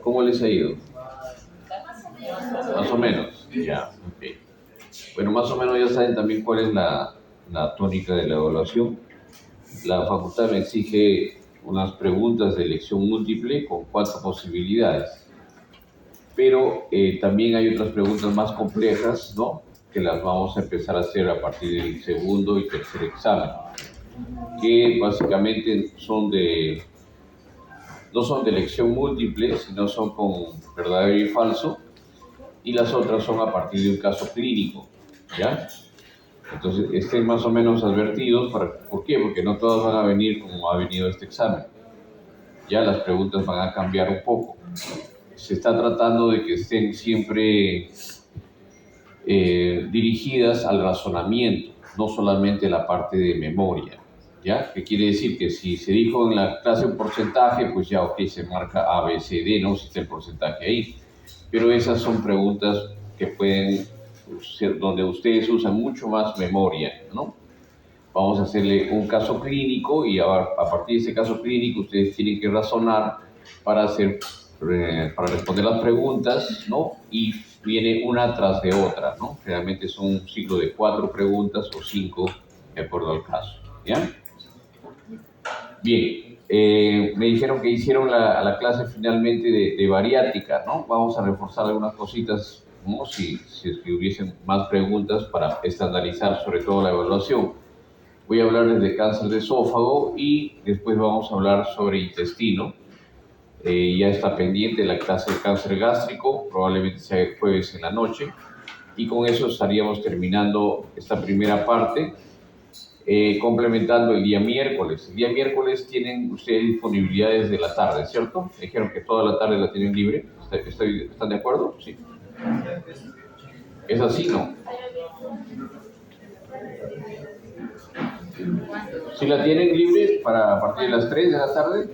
¿Cómo les ha ido? Más o menos, ya, ok. Bueno, más o menos ya saben también cuál es la tónica de la evaluación. La facultad me exige unas preguntas de elección múltiple con 4 posibilidades. Pero también hay otras preguntas más complejas, ¿no? Que las vamos a empezar a hacer a partir del segundo y tercer examen, que básicamente no son de elección múltiple, sino son con verdadero y falso, y las otras son a partir de un caso clínico, ¿ya? Entonces, estén más o menos advertidos. ¿Por qué? Porque no todas van a venir como ha venido este examen. Ya las preguntas van a cambiar un poco. Se está tratando de que estén siempre dirigidas al razonamiento, no solamente la parte de memoria, ¿ya? Que quiere decir que si se dijo en la clase un porcentaje, pues ya, ok, se marca A, B, C, D, ¿no? Si está el porcentaje ahí. Pero esas son preguntas que pueden ser donde ustedes usan mucho más memoria, ¿no? Vamos a hacerle un caso clínico y a partir de ese caso clínico ustedes tienen que razonar para responder las preguntas, ¿no? Y viene una tras de otra, ¿no? Generalmente son un ciclo de 4 preguntas o 5, de acuerdo al caso, ¿ya? Bien, me dijeron que hicieron la clase finalmente de bariátrica, ¿no? Vamos a reforzar algunas cositas, ¿no? Si es que hubiesen más preguntas para estandarizar sobre todo la evaluación. Voy a hablarles de cáncer de esófago y después vamos a hablar sobre intestino. Ya está pendiente la clase de cáncer gástrico, probablemente sea el jueves en la noche. Y con eso estaríamos terminando esta primera parte, complementando el día miércoles. El día miércoles tienen ustedes disponibilidad desde la tarde, ¿cierto? Dijeron que toda la tarde la tienen libre. ¿Están de acuerdo? Sí. ¿Es así, no? Si la tienen libre para a partir de las 3 de la tarde,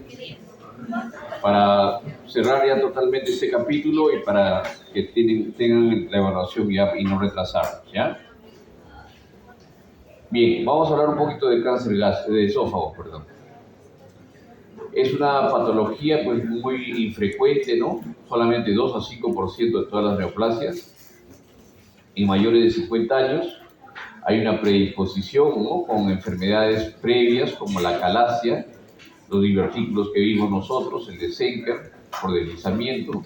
para cerrar ya totalmente este capítulo y para que tengan la evaluación ya y no retrasarnos, ¿ya? Bien, vamos a hablar un poquito de cáncer de esófago, perdón. Es una patología pues muy infrecuente, ¿no? Solamente 2 a 5% de todas las neoplasias en mayores de 50 años. Hay una predisposición, ¿no? Con enfermedades previas como la calasia, los divertículos que vimos nosotros, el de Senker por deslizamiento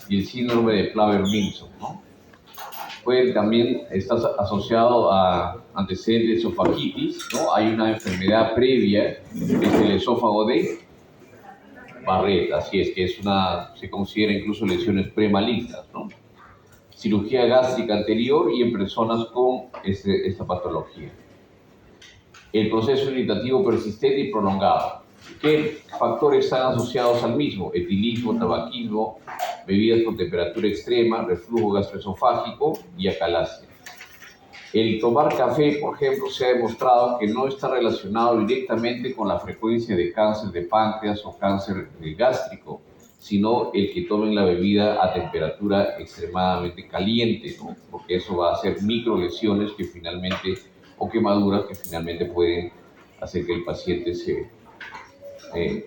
y el síndrome de Plaber-Wilson, ¿no? También está asociado a antecedentes de esofagitis, ¿no? Hay una enfermedad previa, que es el esófago de Barrett, así es, que se considera incluso lesiones premalignas, ¿no? Cirugía gástrica anterior y en personas con esta patología. El proceso irritativo persistente y prolongado. ¿Qué factores están asociados al mismo? Etilismo, tabaquismo, bebidas con temperatura extrema, reflujo gastroesofágico y acalasia. El tomar café, por ejemplo, se ha demostrado que no está relacionado directamente con la frecuencia de cáncer de páncreas o cáncer gástrico, sino el que tomen la bebida a temperatura extremadamente caliente, ¿no? Porque eso va a hacer microlesiones que finalmente, o quemaduras que finalmente pueden hacer que el paciente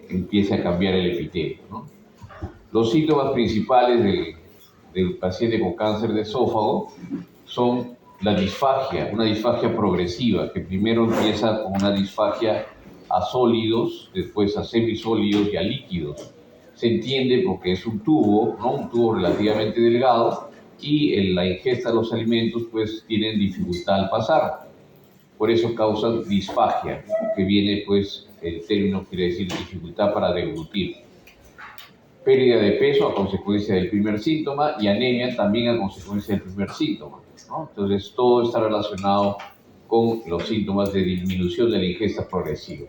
empiece a cambiar el epitelio, ¿no? Los síntomas principales del paciente con cáncer de esófago son la disfagia, una disfagia progresiva, que primero empieza con una disfagia a sólidos, después a semisólidos y a líquidos. Se entiende porque es un tubo, ¿no? Un tubo relativamente delgado, y en la ingesta de los alimentos pues tienen dificultad al pasar. Por eso causan disfagia, que viene pues, el término quiere decir dificultad para deglutir. Pérdida de peso a consecuencia del primer síntoma y anemia también a consecuencia del primer síntoma, ¿no? Entonces todo está relacionado con los síntomas de disminución de la ingesta progresiva.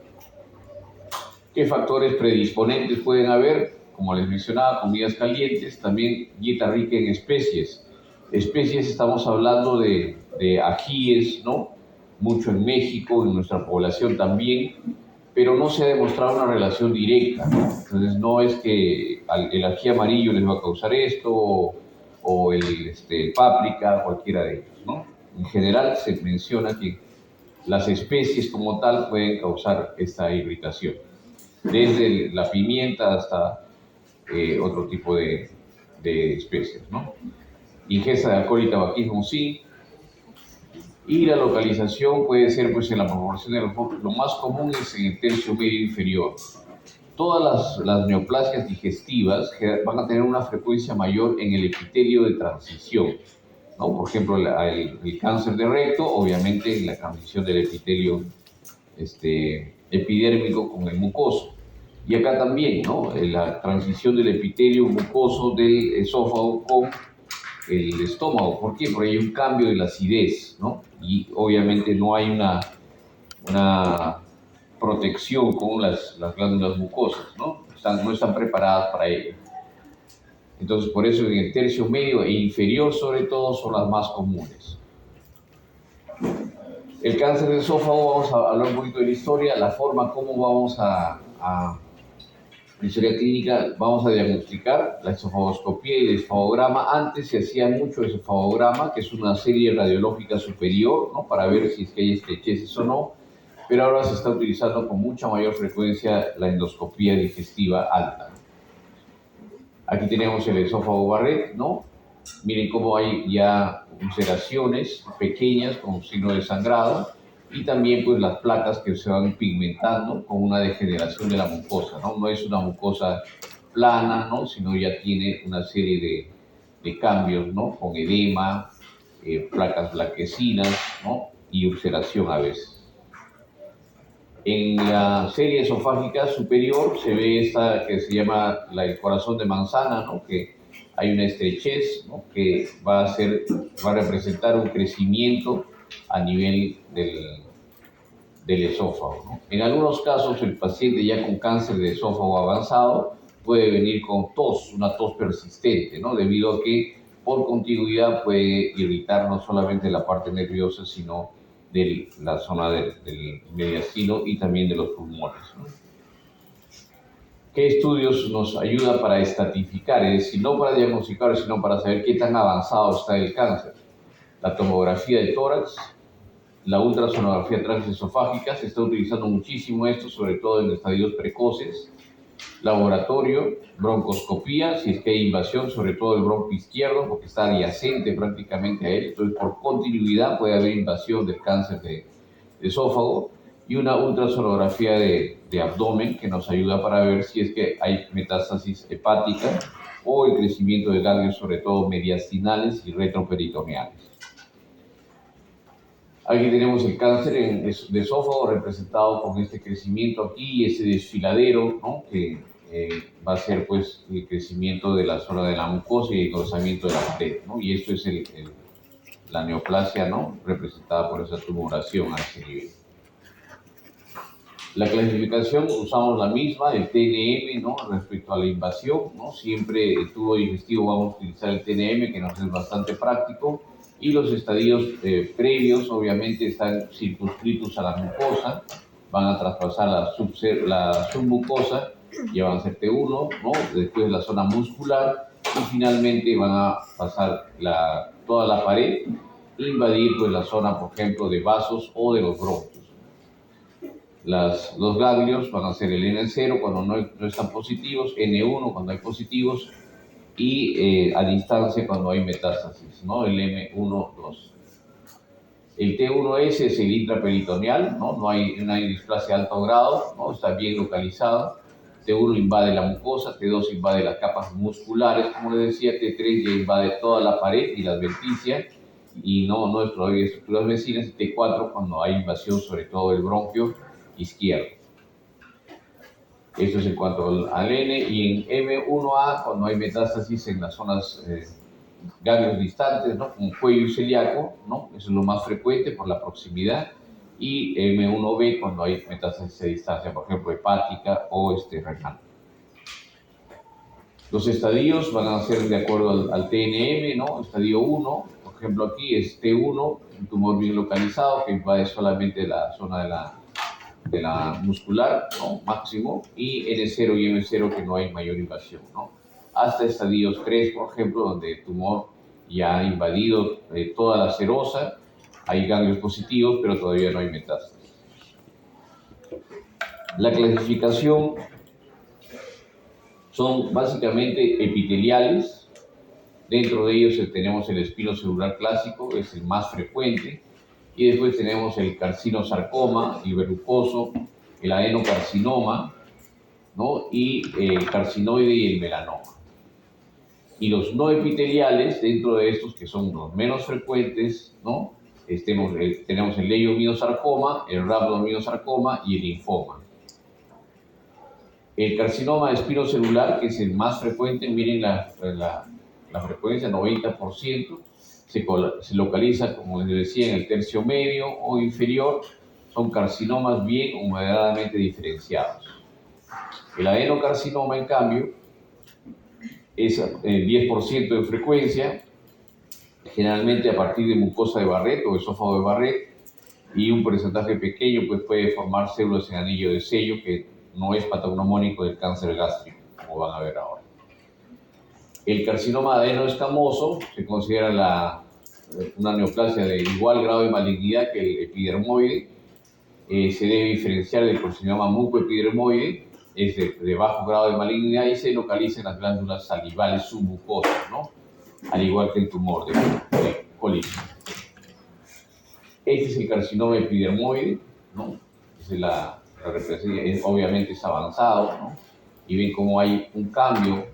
¿Qué factores predisponentes pueden haber? Como les mencionaba, comidas calientes, también dieta rica en especies. Especies, estamos hablando de ajíes, ¿no? Mucho en México, en nuestra población también, pero no se ha demostrado una relación directa, ¿no? Entonces no es que el ají amarillo les va a causar esto, o el páprica, cualquiera de ellos, ¿no? En general se menciona que las especies como tal pueden causar esta irritación. Desde la pimienta hasta otro tipo de especies, ¿no? Ingesta de alcohol y tabaquismo sí. Y la localización puede ser pues en la proporción de lo más común es en el tercio medio inferior. Todas las neoplasias digestivas van a tener una frecuencia mayor en el epitelio de transición, ¿no? Por ejemplo, el cáncer de recto, obviamente la transición del epitelio epidérmico con el mucoso. Y acá también, ¿no? La transición del epitelio mucoso del esófago con el estómago. ¿Por qué? Porque hay un cambio de la acidez, ¿no? Y obviamente no hay una protección con las glándulas mucosas, ¿no? No están preparadas para ello. Entonces, por eso en el tercio medio e inferior, sobre todo, son las más comunes. El cáncer de esófago, vamos a hablar un poquito de la historia, la forma, cómo vamos a la historia clínica, vamos a diagnosticar la esofagoscopía y el esofagograma. Antes se hacía mucho esofagograma, que es una serie radiológica superior, ¿no? Para ver si es que hay estrecheces o no, pero ahora se está utilizando con mucha mayor frecuencia la endoscopía digestiva alta. Aquí tenemos el esófago Barrett, ¿no? Miren cómo hay ya ulceraciones pequeñas con signo de sangrado y también pues las placas que se van pigmentando con una degeneración de la mucosa, ¿no? No es una mucosa plana, ¿no? Sino ya tiene una serie de cambios, ¿no? Con edema, placas blanquecinas, ¿no? Y ulceración a veces. En la serie esofágica superior se ve esta que se llama el corazón de manzana, ¿no? Que hay una estrechez, ¿no? Que va a representar un crecimiento a nivel del esófago, ¿no? En algunos casos el paciente ya con cáncer de esófago avanzado puede venir con tos, una tos persistente, ¿no? Debido a que por contigüidad puede irritar no solamente la parte nerviosa, sino de la zona del mediastino y también de los pulmones, ¿no? ¿Qué estudios nos ayuda para estratificar? Es decir, no para diagnosticar, sino para saber qué tan avanzado está el cáncer. La tomografía de tórax, la ultrasonografía transesofágica, se está utilizando muchísimo esto, sobre todo en estadios precoces. Laboratorio, broncoscopía, si es que hay invasión, sobre todo el bronco izquierdo, porque está adyacente prácticamente a él, entonces por continuidad puede haber invasión del cáncer de esófago, y una ultrasonografía de abdomen que nos ayuda para ver si es que hay metástasis hepática o el crecimiento de ganglios, sobre todo mediastinales y retroperitoneales. Aquí tenemos el cáncer de esófago representado con este crecimiento aquí, ese desfiladero, ¿no? Que va a ser pues el crecimiento de la zona de la mucosa y el engrosamiento de la pared, ¿no? Y esto es la neoplasia, ¿no? Representada por esa tumoración a ese nivel. La clasificación usamos la misma, el TNM, ¿no? Respecto a la invasión, ¿no? Siempre el tubo digestivo vamos a utilizar el TNM, que nos es bastante práctico, y los estadios previos obviamente están circunscritos a la mucosa, van a traspasar la submucosa, ya van a ser T1, ¿no? Después la zona muscular, y finalmente van a pasar toda la pared, invadir pues la zona, por ejemplo, de vasos o de los bronquios. Los ganglios van a ser el N0 cuando no están positivos, N1 cuando hay positivos y a distancia cuando hay metástasis, ¿no? El M1, 2. El T1S es el intraperitoneal, ¿no? No hay una displasia de alto grado, ¿no? Está bien localizado. T1 invade la mucosa, T2 invade las capas musculares, como les decía, T3 ya invade toda la pared y la adventicia y no es todavía estructuras vecinas, y T4 cuando hay invasión sobre todo del bronquio izquierdo. Esto es en cuanto al N, y en M1A cuando hay metástasis en las zonas ganglios distantes, ¿no? Como cuello celíaco, ¿no? Eso es lo más frecuente por la proximidad, y M1B cuando hay metástasis a distancia, por ejemplo, hepática o renal. Los estadios van a ser de acuerdo al TNM, ¿no? Estadio 1, por ejemplo, aquí es T1, un tumor bien localizado que invade solamente la zona de la muscular, ¿no? Máximo, y N0 y M0 que no hay mayor invasión, ¿no? Hasta estadios 3, por ejemplo, donde el tumor ya ha invadido toda la serosa, hay ganglios positivos, pero todavía no hay metástasis. La clasificación Son básicamente epiteliales. Dentro de ellos tenemos el espinocelular clásico, es el más frecuente, y después tenemos el carcinosarcoma, el verrucoso, el adenocarcinoma, ¿no? Y el carcinoide y el melanoma. Y los no epiteliales, dentro de estos que son los menos frecuentes, ¿no? Tenemos el leiomiosarcoma, el rhabdomyosarcoma y el linfoma. El carcinoma espinocelular, que es el más frecuente, miren la frecuencia, 90%, se localiza, como les decía, en el tercio medio o inferior. Son carcinomas bien o moderadamente diferenciados. El adenocarcinoma, en cambio, es el 10% de frecuencia, generalmente a partir de mucosa de Barrett o esófago de Barrett, y un porcentaje pequeño pues, puede formar células en anillo de sello, que no es patognomónico del cáncer gástrico, como van a ver ahora. El carcinoma adenoescamoso se considera una neoplasia de igual grado de malignidad que el epidermoide. Se debe diferenciar del carcinoma mucoepidermoide, es de bajo grado de malignidad y se localiza en las glándulas salivales submucosas, ¿no? Al igual que el tumor de colitis. Este es el carcinoma epidermoide, ¿no? Es la representación, obviamente es avanzado, ¿no? Y ven cómo hay un cambio.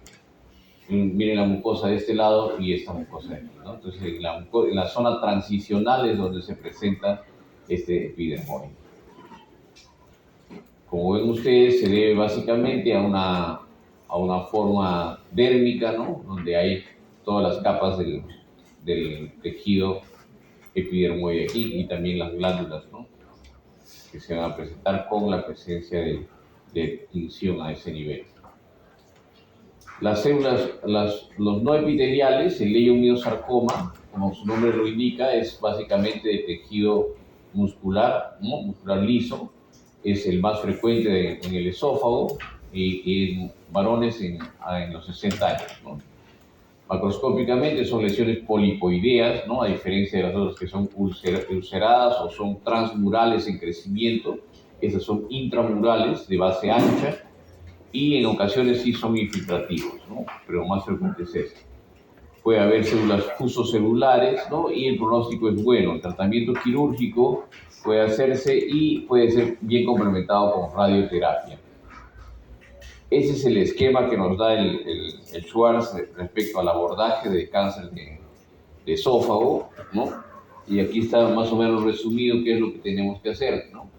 Miren la mucosa de este lado y esta mucosa de aquí, ¿no? Entonces, en la zona transicional es donde se presenta este epidermoide. Como ven ustedes, se debe básicamente a una forma dérmica, ¿no? Donde hay todas las capas del tejido epidermoide aquí y también las glándulas, ¿no? Que se van a presentar con la presencia de tinción a ese nivel. Las células, los no epiteliales, el leiomiosarcoma, como su nombre lo indica, es básicamente de tejido muscular, ¿no? Muscular liso, es el más frecuente en el esófago y en varones en los 60 años, ¿no? Macroscópicamente son lesiones polipoideas, ¿no? A diferencia de las otras que son ulceradas o son transmurales en crecimiento. Estas son intramurales de base ancha y en ocasiones sí son infiltrativos, ¿no? Pero más frecuente es esto. Puede haber células fusocelulares, ¿no? Y el pronóstico es bueno. El tratamiento quirúrgico puede hacerse y puede ser bien complementado con radioterapia. Ese es el esquema que nos da el Schwartz respecto al abordaje de cáncer de esófago, ¿no? Y aquí está más o menos resumido qué es lo que tenemos que hacer, ¿no?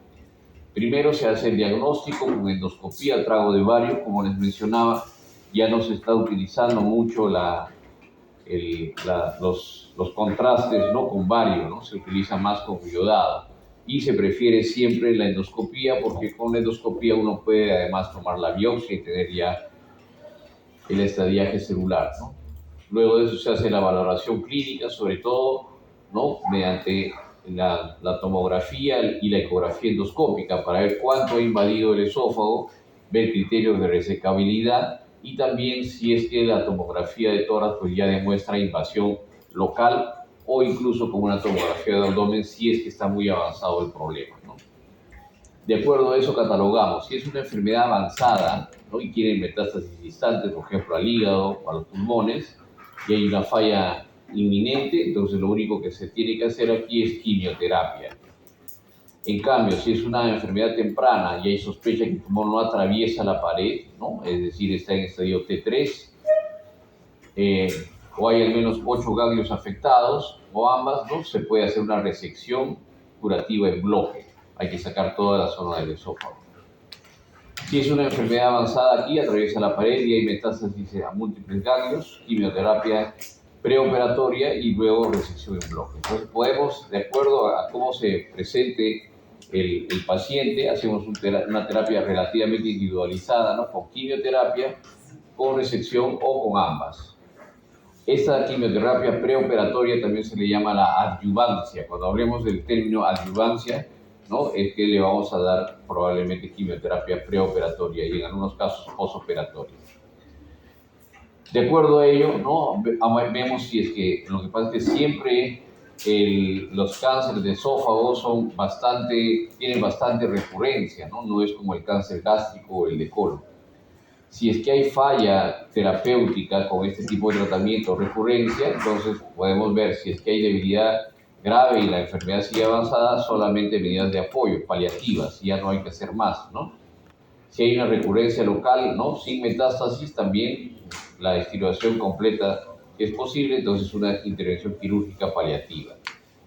Primero se hace el diagnóstico con endoscopía, trago de bario, como les mencionaba, ya no se está utilizando mucho los contrastes, ¿no? Con bario, ¿no? Se utiliza más con iodado. Y se prefiere siempre la endoscopía porque con la endoscopía uno puede además tomar la biopsia y tener ya el estadiaje celular, ¿no? Luego de eso se hace la valoración clínica, sobre todo, ¿no? Mediante la tomografía y la ecografía endoscópica para ver cuánto ha invadido el esófago, ver criterios de resecabilidad y también si es que la tomografía de tórax pues ya demuestra invasión local o incluso con una tomografía de abdomen si es que está muy avanzado el problema, ¿no? De acuerdo a eso catalogamos. Si es una enfermedad avanzada, ¿no? Y tiene metástasis distantes, por ejemplo al hígado o a los pulmones, y hay una falla inminente, entonces lo único que se tiene que hacer aquí es quimioterapia. En cambio, si es una enfermedad temprana y hay sospecha que el tumor no atraviesa la pared, ¿no? Es decir, está en estadio T3, o hay al menos 8 ganglios afectados, o ambas, ¿no? Se puede hacer una resección curativa en bloque. Hay que sacar toda la zona del esófago. Si es una enfermedad avanzada aquí, atraviesa la pared y hay metástasis a múltiples ganglios, quimioterapia preoperatoria y luego resección en bloque. Entonces podemos, de acuerdo a cómo se presente el paciente, hacemos una terapia relativamente individualizada, ¿no? Con quimioterapia, con resección o con ambas. Esta quimioterapia preoperatoria también se le llama la adyuvancia. Cuando hablemos del término adyuvancia, ¿no? Es que le vamos a dar probablemente quimioterapia preoperatoria y en algunos casos posoperatoria. De acuerdo a ello, ¿no? Vemos si es que lo que pasa es que siempre los cánceres de esófago tienen bastante recurrencia, ¿no? No es como el cáncer gástrico o el de colon. Si es que hay falla terapéutica con este tipo de tratamiento o recurrencia, entonces podemos ver si es que hay debilidad grave y la enfermedad sigue avanzada, solamente medidas de apoyo, paliativas, ya no hay que hacer más, ¿no? Si hay una recurrencia local, ¿no? Sin metástasis, también la extirpación completa es posible, entonces una intervención quirúrgica paliativa,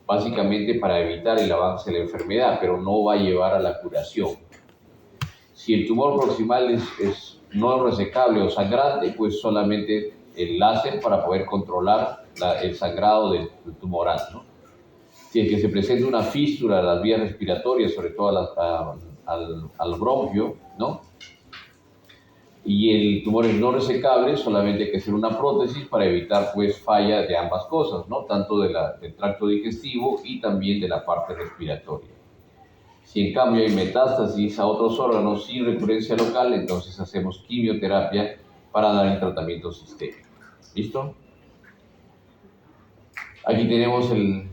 básicamente para evitar el avance de la enfermedad, pero no va a llevar a la curación. Si el tumor proximal es no resecable o sangrante, pues solamente el láser para poder controlar el sangrado del tumoral, ¿no? Si es que se presenta una fístula a las vías respiratorias, sobre todo al bronquio, ¿no? Y el tumor es no resecable, solamente hay que hacer una prótesis para evitar pues falla de ambas cosas, ¿no? Tanto del tracto digestivo y también de la parte respiratoria. Si en cambio hay metástasis a otros órganos sin recurrencia local, entonces hacemos quimioterapia para dar el tratamiento sistémico. ¿Listo? Aquí tenemos el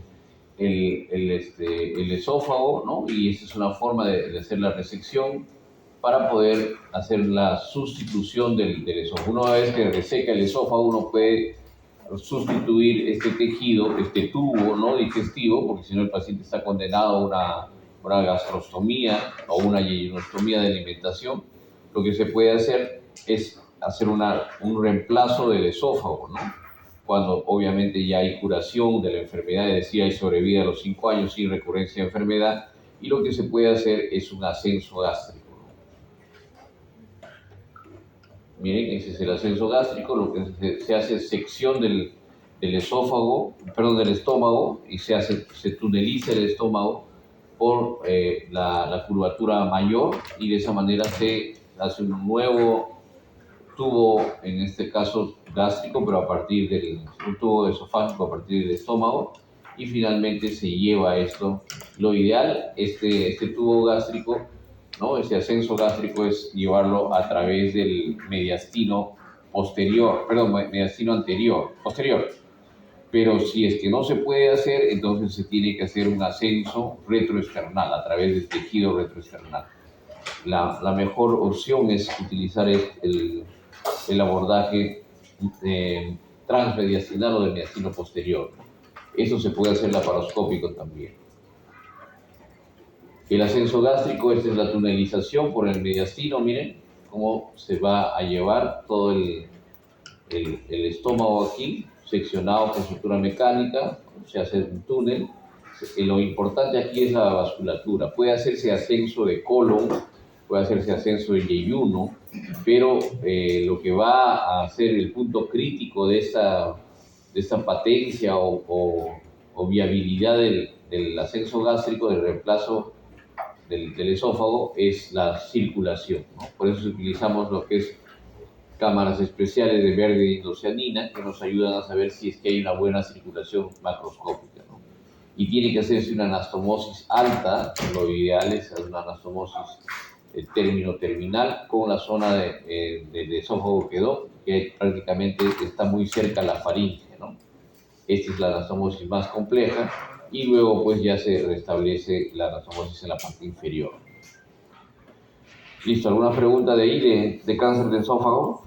esófago, ¿no? Y esta es una forma de hacer la resección para poder hacer la sustitución del esófago. Una vez que reseca el esófago, uno puede sustituir este tejido, este tubo no digestivo, porque si no el paciente está condenado a una gastrostomía o una yeyonostomía de alimentación. Lo que se puede hacer es hacer un reemplazo del esófago, ¿no? Cuando obviamente ya hay curación de la enfermedad, es decir, hay sobrevida a los 5 años sin recurrencia de enfermedad, y lo que se puede hacer es un ascenso gástrico. Miren, ese es el ascenso gástrico, lo que se hace es sección del esófago, perdón, del estómago, y se tuneliza el estómago por la curvatura mayor, y de esa manera se hace un nuevo tubo, en este caso gástrico, pero a partir un tubo esofágico a partir del estómago, y finalmente se lleva esto. Lo ideal, este tubo gástrico, ¿no? Ese ascenso gástrico es llevarlo a través del mediastino posterior, perdón, mediastino posterior. Pero si es que no se puede hacer, entonces se tiene que hacer un ascenso retroesternal a través del tejido retroesternal. La mejor opción es utilizar el abordaje transmediastinal o del mediastino posterior. Eso se puede hacer laparoscópico también. El ascenso gástrico, esta es la tunelización por el mediastino, miren cómo se va a llevar todo el estómago aquí, seccionado con sutura mecánica, se hace un túnel. Lo importante aquí es la vasculatura. Puede hacerse ascenso de colon, puede hacerse ascenso de yeyuno, pero lo que va a ser el punto crítico de esta patencia o viabilidad del ascenso gástrico, del reemplazo del esófago, es la circulación, ¿no? Por eso utilizamos lo que es cámaras especiales de verde indocianina que nos ayudan a saber si es que hay una buena circulación macroscópica, ¿no? Y tiene que hacerse una anastomosis alta, lo ideal es una anastomosis terminal con la zona del esófago que prácticamente está muy cerca a la faringe, ¿no? Esta es la anastomosis más compleja, y luego pues ya se restablece la anastomosis en la parte inferior. ¿Listo? ¿Alguna pregunta de ahí de cáncer de esófago?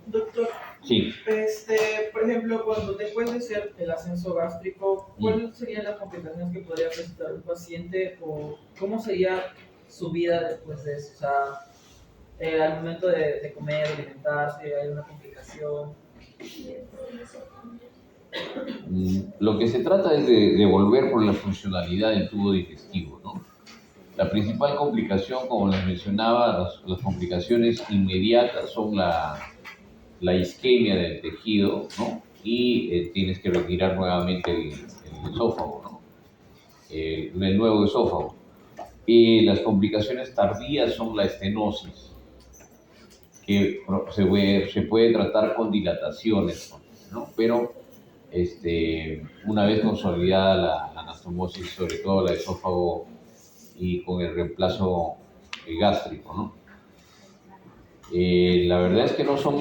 Doctor, sí. Por ejemplo, cuando después de hacer el ascenso gástrico, ¿cuáles serían las complicaciones que podría presentar un paciente o cómo sería su vida después de eso? O sea, al momento de comer, de alimentarse, ¿hay una complicación? Lo que se trata es de devolver por la funcionalidad del tubo digestivo, ¿no? La principal complicación, como les mencionaba, las complicaciones inmediatas son la isquemia del tejido, ¿no? Y tienes que retirar nuevamente el esófago, ¿no? El nuevo esófago. Y las complicaciones tardías son la estenosis, que se puede tratar con dilataciones, ¿no? Pero una vez consolidada la anastomosis, sobre todo la esófago y con el reemplazo gástrico, ¿no? La verdad es que no son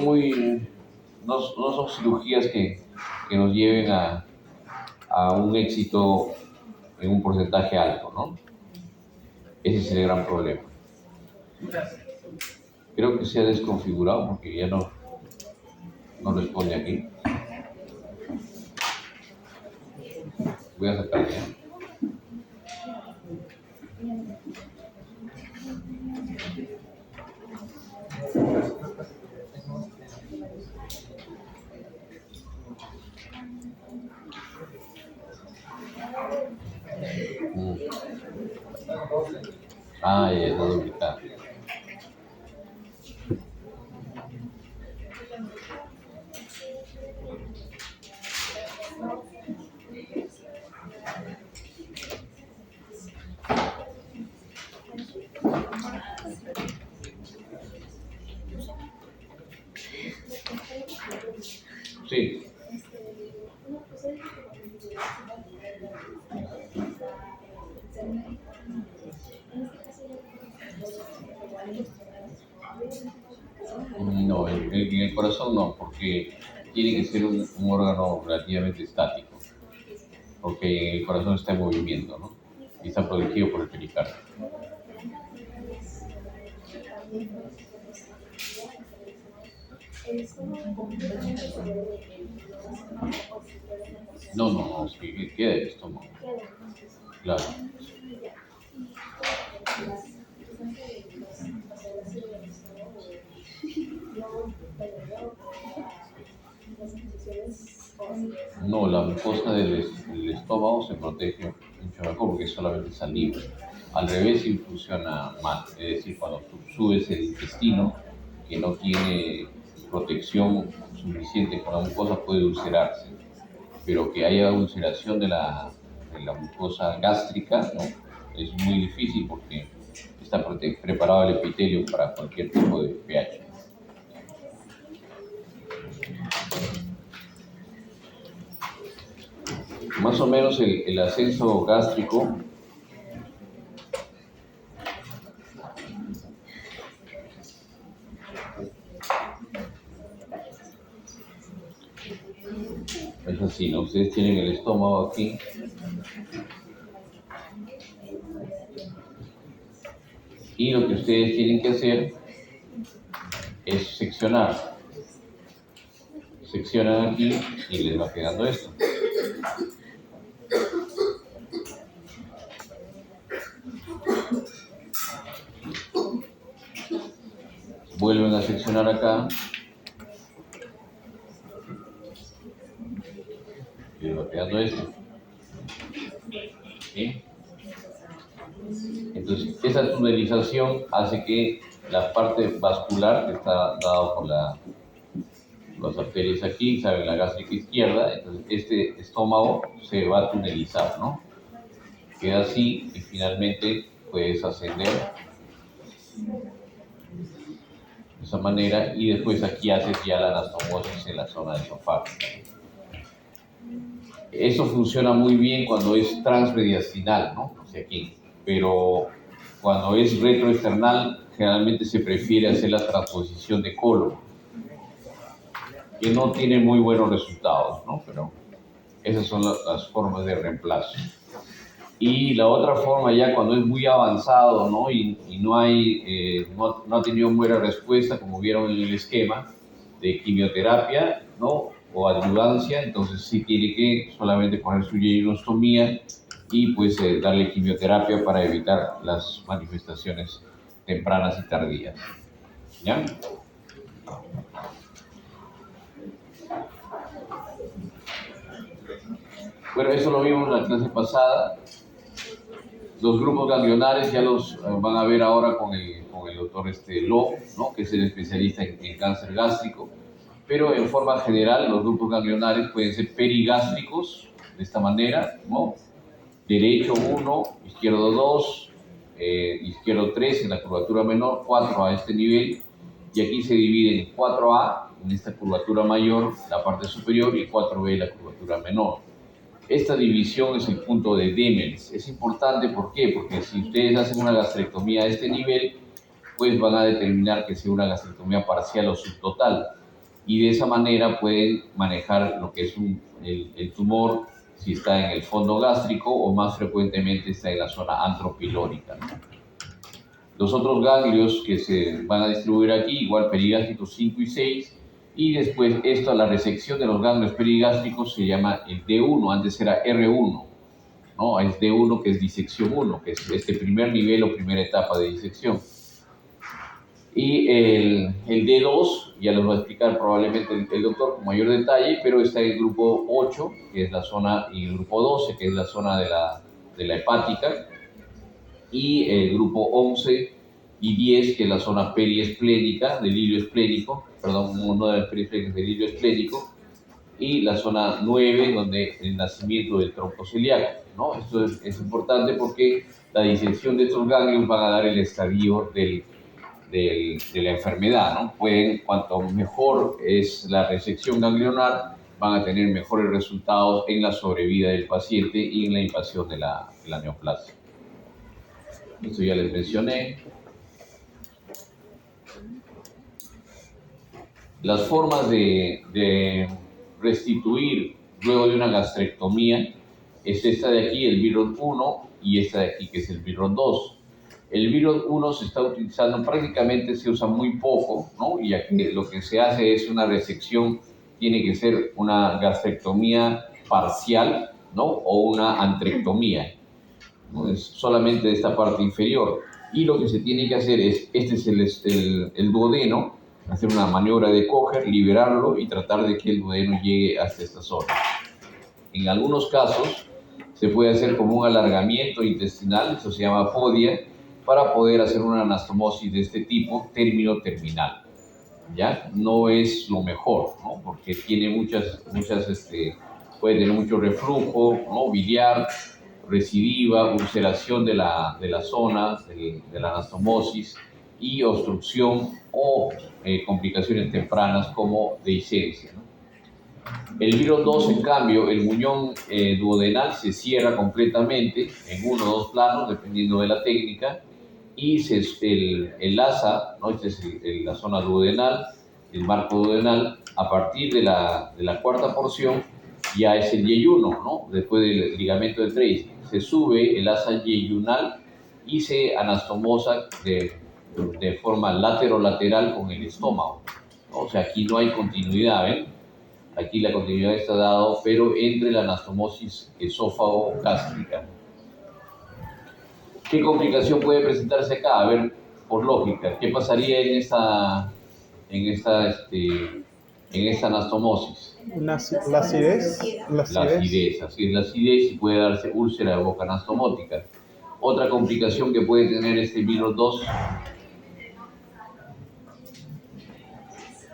cirugías que nos lleven a un éxito en un porcentaje alto, ¿no? Ese es el gran problema. Gracias. Creo que se ha desconfigurado porque ya no responde aquí. Voy a sacar ya. Ah, ya está duplicado. Sí. No, en el corazón no, porque tiene que ser un órgano relativamente estático, porque el corazón está en movimiento, ¿no? Y está protegido por el pericardio. No, sí, queda el estómago. Claro. No, la mucosa del estómago se protege mucho mejor porque es solamente saliva. Al revés, sí funciona mal. Es decir, cuando tú subes el intestino, que no tiene protección suficiente con la mucosa, puede ulcerarse. Pero que haya ulceración de la mucosa gástrica, no, es muy difícil porque está preparado el epitelio para cualquier tipo de pH. Más o menos el ascenso gástrico es así, ¿no? Ustedes tienen el estómago aquí. Y lo que ustedes tienen que hacer es seccionar. Seccionan aquí y les va quedando esto. Vuelven a seccionar acá. Y les va quedando esto. ¿Sí? Entonces, esa tunelización hace que la parte vascular, que está dada por las arterias aquí, saben, la gástrica izquierda, entonces este estómago se va a tunelizar, ¿no? Queda así y finalmente puedes ascender de esa manera y después aquí haces ya la anastomosis en la zona del esofágico. Eso funciona muy bien cuando es transmediastinal, ¿no? O sea, aquí. Pero cuando es retroesternal, generalmente se prefiere hacer la transposición de colon, que no tiene muy buenos resultados, ¿no? Pero esas son las formas de reemplazo. Y la otra forma ya cuando es muy avanzado, ¿no? Y no ha tenido buena respuesta, como vieron en el esquema, de quimioterapia, ¿no? O adyuvancia, entonces sí tiene que solamente poner su yeyonostomía y pues darle quimioterapia para evitar las manifestaciones tempranas y tardías. ¿Ya? Bueno, eso lo vimos en la clase pasada. Los grupos ganglionares ya los van a ver ahora con el doctor Lo, ¿no? Que es el especialista en cáncer gástrico. Pero en forma general, los grupos ganglionares pueden ser perigástricos, de esta manera, ¿no? Derecho 1, izquierdo 2, izquierdo 3 en la curvatura menor, 4 a este nivel, y aquí se divide en 4A, en esta curvatura mayor, la parte superior, y 4B, la curvatura menor. Esta división es el punto de Demers. Es importante, ¿por qué? Porque si ustedes hacen una gastrectomía a este nivel, pues van a determinar que sea una gastrectomía parcial o subtotal. Y de esa manera pueden manejar lo que es el tumor, si está en el fondo gástrico o más frecuentemente está en la zona antropilórica, ¿no? Los otros ganglios que se van a distribuir aquí, igual perigástricos 5 y 6, y después esto, la resección de los ganglios perigástricos se llama el D1, antes era R1, ¿no? Es D1 que es disección 1, que es este primer nivel o primera etapa de disección. Y el D2, ya les va a explicar probablemente el doctor con mayor detalle, pero está en el grupo 8, que es la zona, y el grupo 12, que es la zona de la hepática, y el grupo 11 y 10, que es la zona periesplénica, del hilio esplénico, perdón, no de la periesplénica, del hilio esplénico, y la zona 9, donde el nacimiento del tronco celíaco, ¿no? Esto es importante porque la disección de estos ganglios van a dar el estadio de la enfermedad, ¿no? Cuanto mejor es la resección ganglionar, van a tener mejores resultados en la sobrevida del paciente y en la invasión de la neoplasia. Esto ya les mencioné. Las formas de restituir luego de una gastrectomía es esta de aquí, el VIROD 1, y esta de aquí, que es el VIROD 2. El VIROD 1 se está utilizando, prácticamente se usa muy poco, ¿no? Y aquí lo que se hace es una resección, tiene que ser una gastrectomía parcial, ¿no? O una antrectomía, ¿no? Es solamente de esta parte inferior. Y lo que se tiene que hacer es, este es el duodeno, hacer una maniobra de coger, liberarlo y tratar de que el duodeno llegue hasta esta zona. En algunos casos se puede hacer como un alargamiento intestinal, eso se llama podia, para poder hacer una anastomosis de este tipo, término-terminal. ¿Ya? No es lo mejor, ¿no? Porque tiene puede tener mucho reflujo, ¿no? Biliar, recidiva, ulceración de la zona de la anastomosis y obstrucción o complicaciones tempranas como dehiscencia, ¿no? El VIROD 2, en cambio, el muñón duodenal se cierra completamente en uno o dos planos, dependiendo de la técnica, y se enlaza, ¿no? Esta es la zona duodenal, el marco duodenal. A partir de la cuarta porción ya es el yeyuno, ¿no? Después del ligamento de Treacy. Se sube el asa yeyunal y se anastomosa de forma lateral con el estómago, ¿no? O sea, aquí no hay continuidad, ¿ven? Aquí la continuidad está dado, pero entre la anastomosis esófago-gástrica. ¿Qué complicación puede presentarse acá? A ver, por lógica, ¿qué pasaría en esta anastomosis? La acidez. La acidez, así es, la acidez, y puede darse úlcera de boca anastomótica. Otra complicación que puede tener este VIROD 2,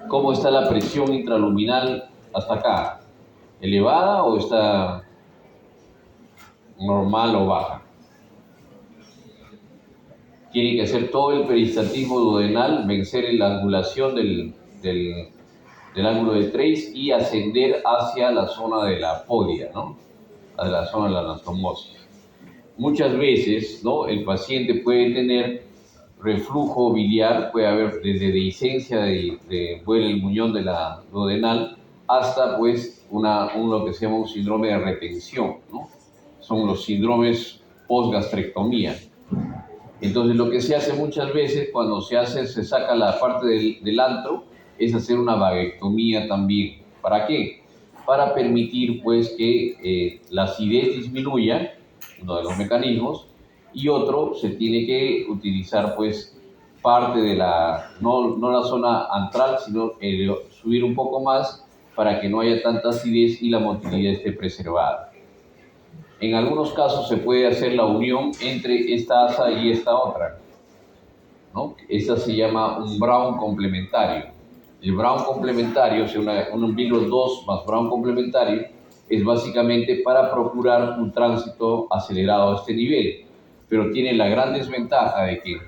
¿cómo está la presión intraluminal hasta acá? ¿Elevada o está normal o baja? Tiene que hacer todo el peristaltismo duodenal, vencer la angulación del ángulo de Treacy y ascender hacia la zona de la podia, ¿no? A la zona de la anastomosis. Muchas veces, ¿no? El paciente puede tener reflujo biliar, puede haber desde dehiscencia de el muñón de la duodenal hasta pues lo que se llama un síndrome de retención, ¿no? Son los síndromes post-gastrectomía. Entonces lo que se hace muchas veces cuando se saca la parte del antro es hacer una vaguectomía también. ¿Para qué? Para permitir pues que la acidez disminuya, uno de los mecanismos, y otro, se tiene que utilizar pues parte de no la zona antral, sino subir un poco más para que no haya tanta acidez y la motilidad esté preservada. En algunos casos se puede hacer la unión entre esta asa y esta otra, ¿no? Esta se llama un Brown complementario. El Brown complementario, o sea, un VIROD 2 más Brown complementario, es básicamente para procurar un tránsito acelerado a este nivel, pero tiene la gran desventaja de que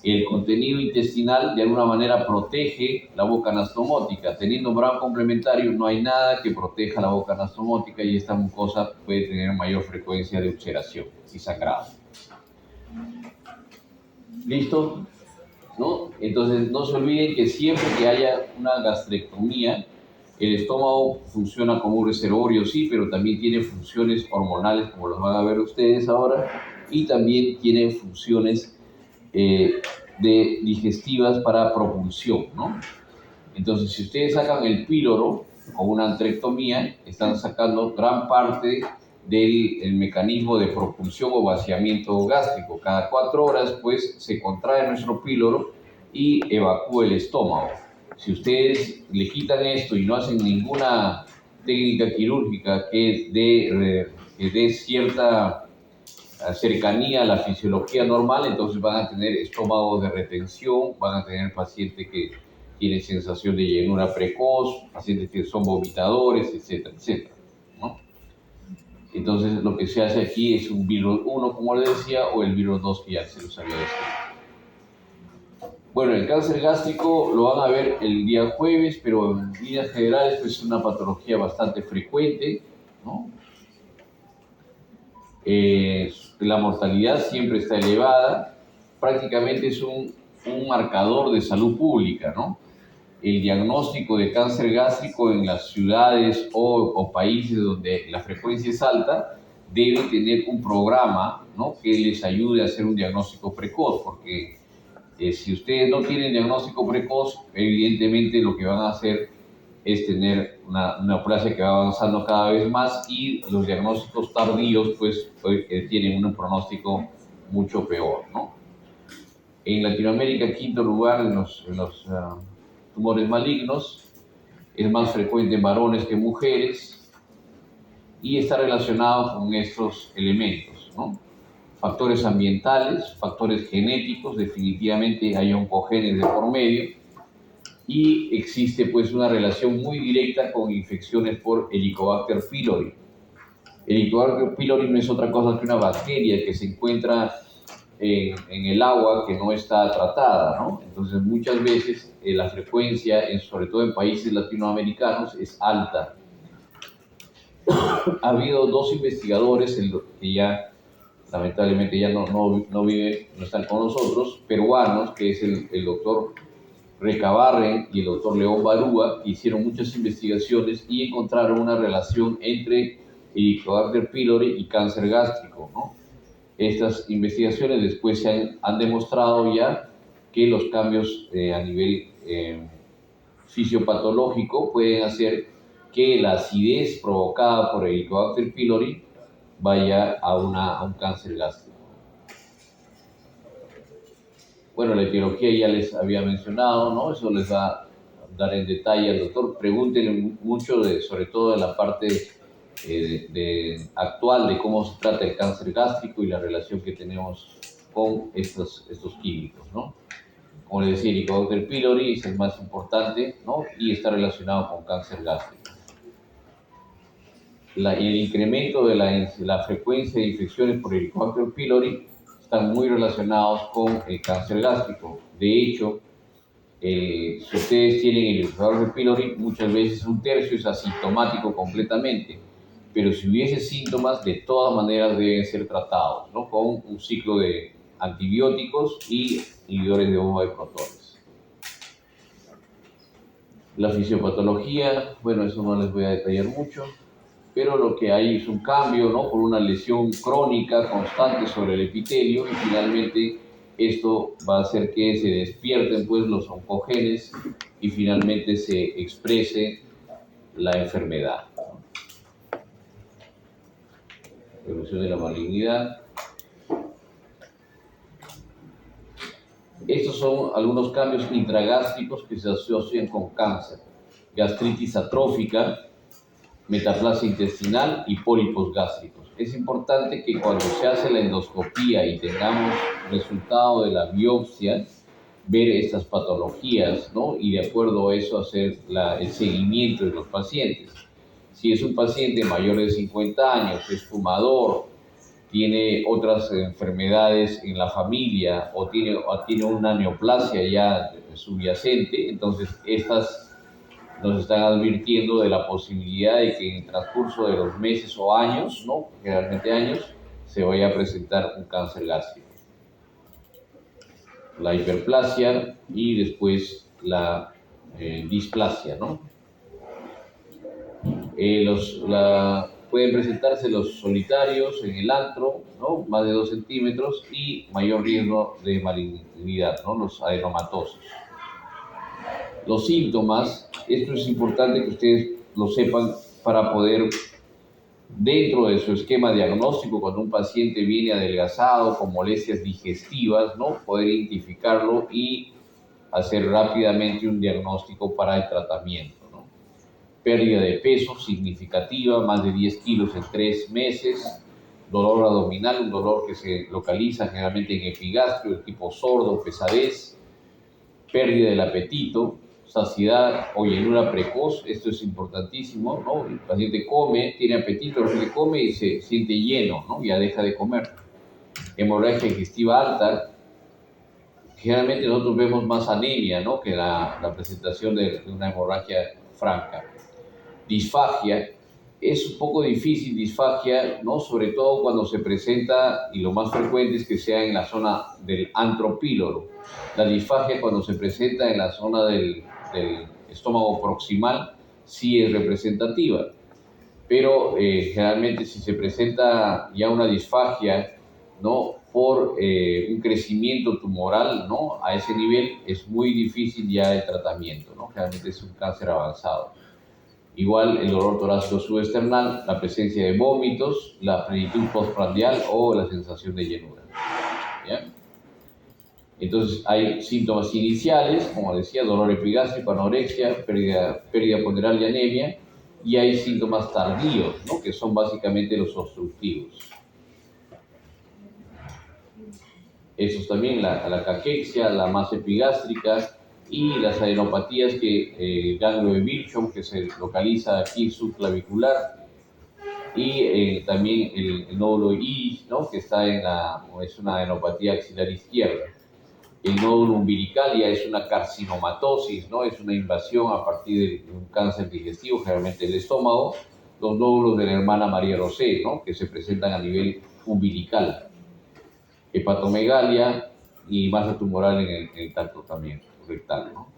el contenido intestinal de alguna manera protege la boca anastomótica. Teniendo Brown complementario no hay nada que proteja la boca anastomótica y esta mucosa puede tener mayor frecuencia de ulceración y sangrado. ¿Listo? ¿No? Entonces no se olviden que siempre que haya una gastrectomía, el estómago funciona como un reservorio, sí, pero también tiene funciones hormonales, como los van a ver ustedes ahora, y también tiene funciones de digestivas para propulsión, ¿no? Entonces, si ustedes sacan el píloro con una antrectomía, están sacando gran parte del mecanismo de propulsión o vaciamiento gástrico. Cada 4 horas, pues, se contrae nuestro píloro y evacúa el estómago. Si ustedes le quitan esto y no hacen ninguna técnica quirúrgica que dé cierta cercanía a la fisiología normal, entonces van a tener estómagos de retención, van a tener pacientes que tienen sensación de llenura precoz, pacientes que son vomitadores, etcétera, etcétera, ¿no? Entonces lo que se hace aquí es un virus 1, como les decía, o el virus 2 que ya se los había descrito. Bueno, el cáncer gástrico lo van a ver el día jueves, pero en líneas generales pues, es una patología bastante frecuente, ¿no? La mortalidad siempre está elevada, prácticamente es un marcador de salud pública, ¿no? El diagnóstico de cáncer gástrico en las ciudades o países donde la frecuencia es alta debe tener un programa, ¿no?, que les ayude a hacer un diagnóstico precoz, porque si ustedes no tienen diagnóstico precoz, evidentemente lo que van a hacer es tener una neoplasia que va avanzando cada vez más y los diagnósticos tardíos pues tienen un pronóstico mucho peor, ¿no? En Latinoamérica, quinto lugar en los tumores malignos, es más frecuente en varones que en mujeres y está relacionado con estos elementos, ¿no? Factores ambientales, factores genéticos, definitivamente hay oncogenes de por medio, y existe pues una relación muy directa con infecciones por Helicobacter pylori. Helicobacter pylori no es otra cosa que una bacteria que se encuentra en el agua que no está tratada, ¿no? Entonces muchas veces la frecuencia, sobre todo en países latinoamericanos, es alta. Ha habido 2 investigadores que ya lamentablemente ya no viven, no están con nosotros, peruanos, que es el doctor Recabarren y el doctor León Barúa, hicieron muchas investigaciones y encontraron una relación entre Helicobacter pylori y cáncer gástrico, ¿no? Estas investigaciones después han demostrado ya que los cambios a nivel fisiopatológico pueden hacer que la acidez provocada por Helicobacter pylori vaya a un cáncer gástrico. Bueno, la etiología ya les había mencionado, ¿no? Eso les va a dar en detalle al doctor. Pregúntenle mucho, sobre todo de la parte actual de cómo se trata el cáncer gástrico y la relación que tenemos con estos químicos, ¿no? Como les decía, el Helicobacter pylori es el más importante, ¿no? Y está relacionado con cáncer gástrico. El incremento de la frecuencia de infecciones por Helicobacter pylori están muy relacionados con el cáncer gástrico. De hecho, si ustedes tienen el Helicobacter pylori, muchas veces 1/3 es asintomático completamente, pero si hubiese síntomas, de todas maneras deben ser tratados, ¿no?, con un ciclo de antibióticos y inhibidores de bomba de protones. La fisiopatología, bueno, eso no les voy a detallar mucho, pero lo que hay es un cambio, ¿no?, por una lesión crónica constante sobre el epitelio, y finalmente esto va a hacer que se despierten pues los oncogenes y finalmente se exprese la enfermedad. Evolución de la malignidad. Estos son algunos cambios intragástricos que se asocian con cáncer: gastritis atrófica, metaplasia intestinal y pólipos gástricos. Es importante que cuando se hace la endoscopía y tengamos resultado de la biopsia, ver estas patologías, ¿no?, y de acuerdo a eso hacer el seguimiento de los pacientes. Si es un paciente mayor de 50 años, es fumador, tiene otras enfermedades en la familia o tiene una neoplasia ya subyacente, entonces estas nos están advirtiendo de la posibilidad de que en el transcurso de los meses o años, ¿no?, generalmente años, se vaya a presentar un cáncer gástrico. La hiperplasia y después la displasia, ¿no? Pueden presentarse los solitarios en el antro, ¿no? Más de 2 centímetros y mayor riesgo de malignidad, ¿no? Los adenomatosos. Los síntomas, esto es importante que ustedes lo sepan para poder, dentro de su esquema diagnóstico, cuando un paciente viene adelgazado con molestias digestivas, ¿no? Poder identificarlo y hacer rápidamente un diagnóstico para el tratamiento, ¿no? Pérdida de peso significativa, más de 10 kilos en 3 meses, dolor abdominal, un dolor que se localiza generalmente en epigastrio, el tipo sordo, pesadez, pérdida del apetito, saciedad o llenura precoz, esto es importantísimo, ¿no? El paciente come, tiene apetito, lo que come y se siente lleno, ¿no? Ya deja de comer. Hemorragia digestiva alta, generalmente nosotros vemos más anemia, ¿no? Que la presentación de una hemorragia franca. Disfagia, es un poco difícil disfagia, ¿no? Sobre todo cuando se presenta, y lo más frecuente es que sea en la zona del antro píloro. La disfagia cuando se presenta en la zona del estómago proximal sí es representativa, pero generalmente si se presenta ya una disfagia, ¿no? Por un crecimiento tumoral, ¿no? A ese nivel es muy difícil ya el tratamiento, ¿no? Generalmente es un cáncer avanzado. Igual el dolor torácico subesternal, la presencia de vómitos, la plenitud postprandial o la sensación de llenura, ¿ya? Entonces hay síntomas iniciales, como decía, dolor epigástrico, anorexia, pérdida ponderal y anemia, y hay síntomas tardíos, ¿no? Que son básicamente los obstructivos. Esos también, la caquexia, la masa epigástrica y las adenopatías que ganglio de Virchow, que se localiza aquí subclavicular, y también el nódulo iris, ¿no? Que está es una adenopatía axilar izquierda. El nódulo umbilical ya es una carcinomatosis, ¿no? Es una invasión a partir de un cáncer digestivo, generalmente del estómago. Los nódulos de la hermana María Rosé, ¿no? Que se presentan a nivel umbilical. Hepatomegalia y masa tumoral en el tracto también rectal, ¿no?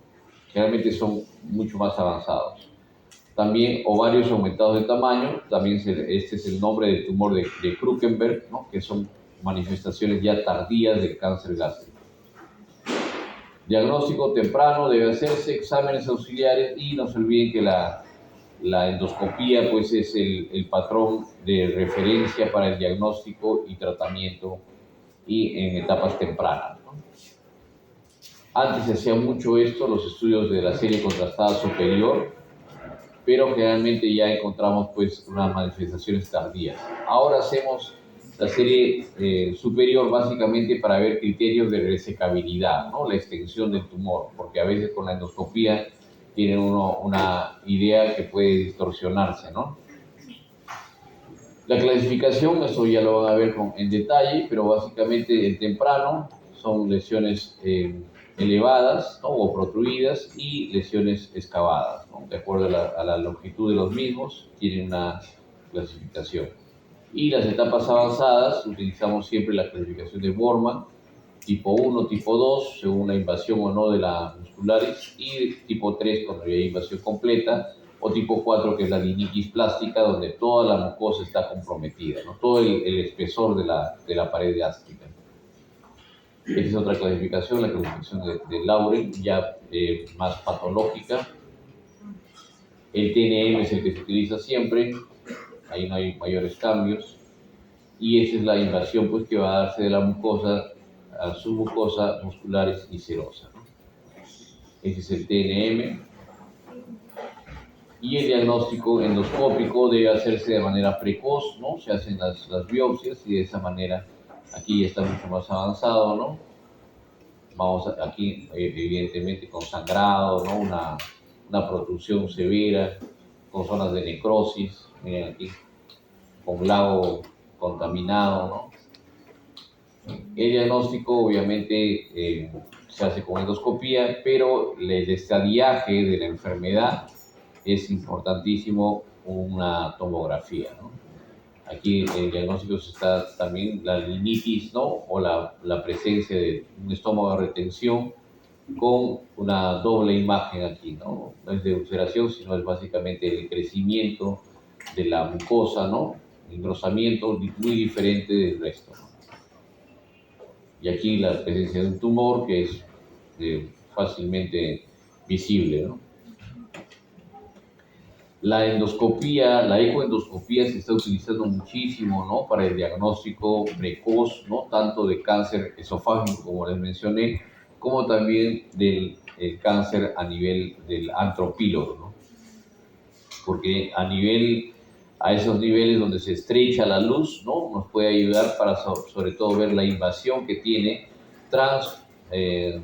Generalmente son mucho más avanzados. También ovarios aumentados de tamaño, también este es el nombre del tumor de Krukenberg, ¿no? Que son manifestaciones ya tardías del cáncer gástrico. Diagnóstico temprano debe hacerse, exámenes auxiliares y no se olviden que la endoscopía pues es el patrón de referencia para el diagnóstico y tratamiento y en etapas tempranas, ¿no? Antes se hacía mucho esto, los estudios de la serie contrastada superior, pero generalmente ya encontramos pues unas manifestaciones tardías. Ahora hacemos la serie superior básicamente para ver criterios de resecabilidad, ¿no? La extensión del tumor, porque a veces con la endoscopía tiene uno una idea que puede distorsionarse, ¿no? La clasificación, eso ya lo van a ver en detalle, pero básicamente en temprano son lesiones elevadas, ¿no? O protruidas y lesiones excavadas, ¿no? De acuerdo a la longitud de los mismos, tienen una clasificación. Y las etapas avanzadas, utilizamos siempre la clasificación de Borman, tipo 1, tipo 2, según la invasión o no de la muscularis, y tipo 3, cuando ya hay invasión completa, o tipo 4, que es la linitis plástica, donde toda la mucosa está comprometida, ¿no? Todo el espesor de la pared gástrica. Esta es otra clasificación, la clasificación de Lauren, ya más patológica. El TNM es el que se utiliza siempre, ahí no hay mayores cambios. Y esa es la invasión pues, que va a darse de la mucosa a submucosa, musculares y serosa, ¿no? Ese es el TNM. Y el diagnóstico endoscópico debe hacerse de manera precoz, ¿no? Se hacen las biopsias y de esa manera aquí ya está mucho más avanzado, ¿no? Vamos aquí evidentemente con sangrado, ¿no? Una protrusión severa, con zonas de necrosis, miren aquí, con lago contaminado, ¿no? El diagnóstico obviamente se hace con endoscopía, pero el estadiaje de la enfermedad es importantísimo una tomografía, ¿no? Aquí el diagnóstico está también la rinitis, ¿no? O la presencia de un estómago de retención con una doble imagen aquí, ¿no? No es de ulceración, sino es básicamente el crecimiento de la mucosa, ¿no? Engrosamiento muy diferente del resto, ¿no? Y aquí la presencia de un tumor que es fácilmente visible, ¿no? La endoscopía, la ecoendoscopía se está utilizando muchísimo, ¿no? Para el diagnóstico precoz, ¿no? Tanto de cáncer esofágico, como les mencioné, como también del cáncer a nivel del antropílogo, ¿no? Porque a esos niveles donde se estrecha la luz, ¿no? Nos puede ayudar para sobre todo ver la invasión que tiene eh,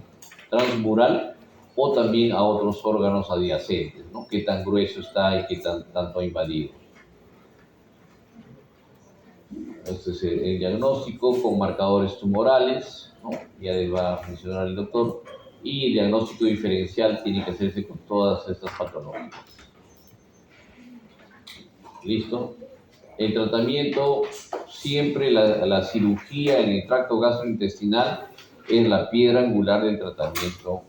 transmural o también a otros órganos adyacentes, ¿no? Qué tan grueso está y qué tanto ha invadido. Este es el diagnóstico con marcadores tumorales, ¿no? Ya les va a mencionar el doctor. Y el diagnóstico diferencial tiene que hacerse con todas estas patologías. ¿Listo? El tratamiento, siempre la cirugía en el tracto gastrointestinal es la piedra angular del tratamiento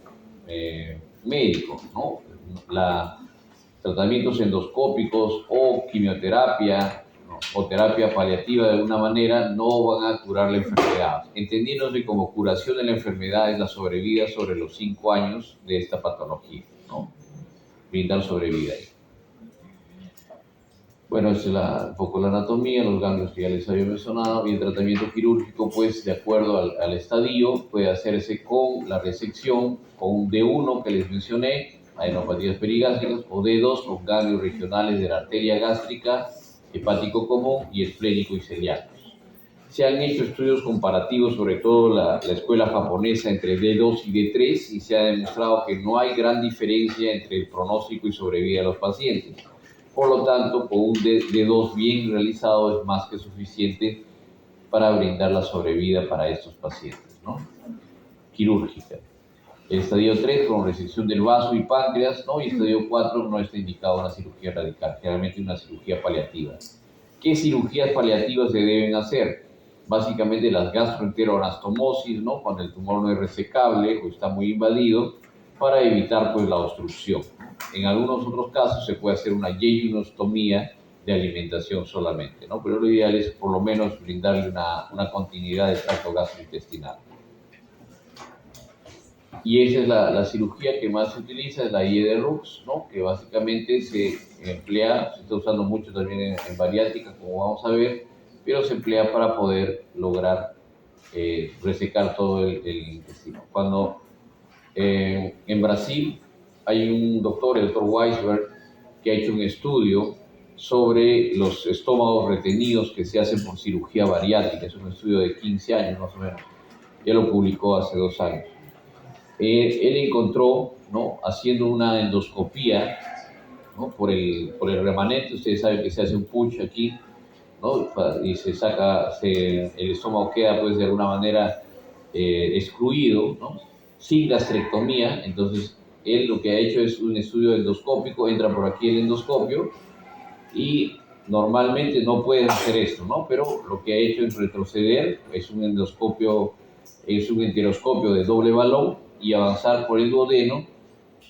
médico, ¿no? Tratamientos endoscópicos o quimioterapia, ¿no? O terapia paliativa de alguna manera no van a curar la enfermedad. Entendiéndose como curación de la enfermedad es la sobrevida sobre los 5 años de esta patología, ¿no? Brindar sobrevida ahí. Bueno, esta es un poco la anatomía, los ganglios que ya les había mencionado, y el tratamiento quirúrgico, pues de acuerdo al estadio, puede hacerse con la resección, con un D1 que les mencioné, adenopatías perigástricas, o D2 con ganglios regionales de la arteria gástrica, hepático común y esflénico y celíacos. Se han hecho estudios comparativos, sobre todo la escuela japonesa, entre D2 y D3, y se ha demostrado que no hay gran diferencia entre el pronóstico y sobrevida de los pacientes. Por lo tanto, con un D2 bien realizado es más que suficiente para brindar la sobrevida para estos pacientes, ¿no? Quirúrgica. El estadio 3 con resección del vaso y páncreas, ¿no? Y el estadio 4 no está indicado una cirugía radical, generalmente una cirugía paliativa. ¿Qué cirugías paliativas se deben hacer? Básicamente las gastroenteroanastomosis, ¿no? Cuando el tumor no es resecable o está muy invadido, para evitar pues la obstrucción. En algunos otros casos se puede hacer una yejunostomía de alimentación solamente, ¿no? Pero lo ideal es por lo menos brindarle una continuidad del tracto gastrointestinal. Y esa es la cirugía que más se utiliza, es la IE de Rux, ¿no? Que básicamente se emplea, se está usando mucho también en bariátrica, como vamos a ver, pero se emplea para poder lograr resecar todo el intestino. Cuando en Brasil hay un doctor, el doctor Weisberg, que ha hecho un estudio sobre los estómagos retenidos que se hacen por cirugía bariátrica, es un estudio de 15 años más o menos, ya lo publicó hace 2 años. Él encontró, ¿no? Haciendo una endoscopía, ¿no? por el remanente, ustedes saben que se hace un punch aquí, ¿no? Y se saca, el estómago queda pues de alguna manera excluido, ¿no? Sin gastrectomía. Entonces él lo que ha hecho es un estudio endoscópico, entra por aquí el endoscopio y normalmente no pueden hacer esto, ¿no? Pero lo que ha hecho es retroceder, es un endoscopio, es un enteroscopio de doble balón y avanzar por el duodeno,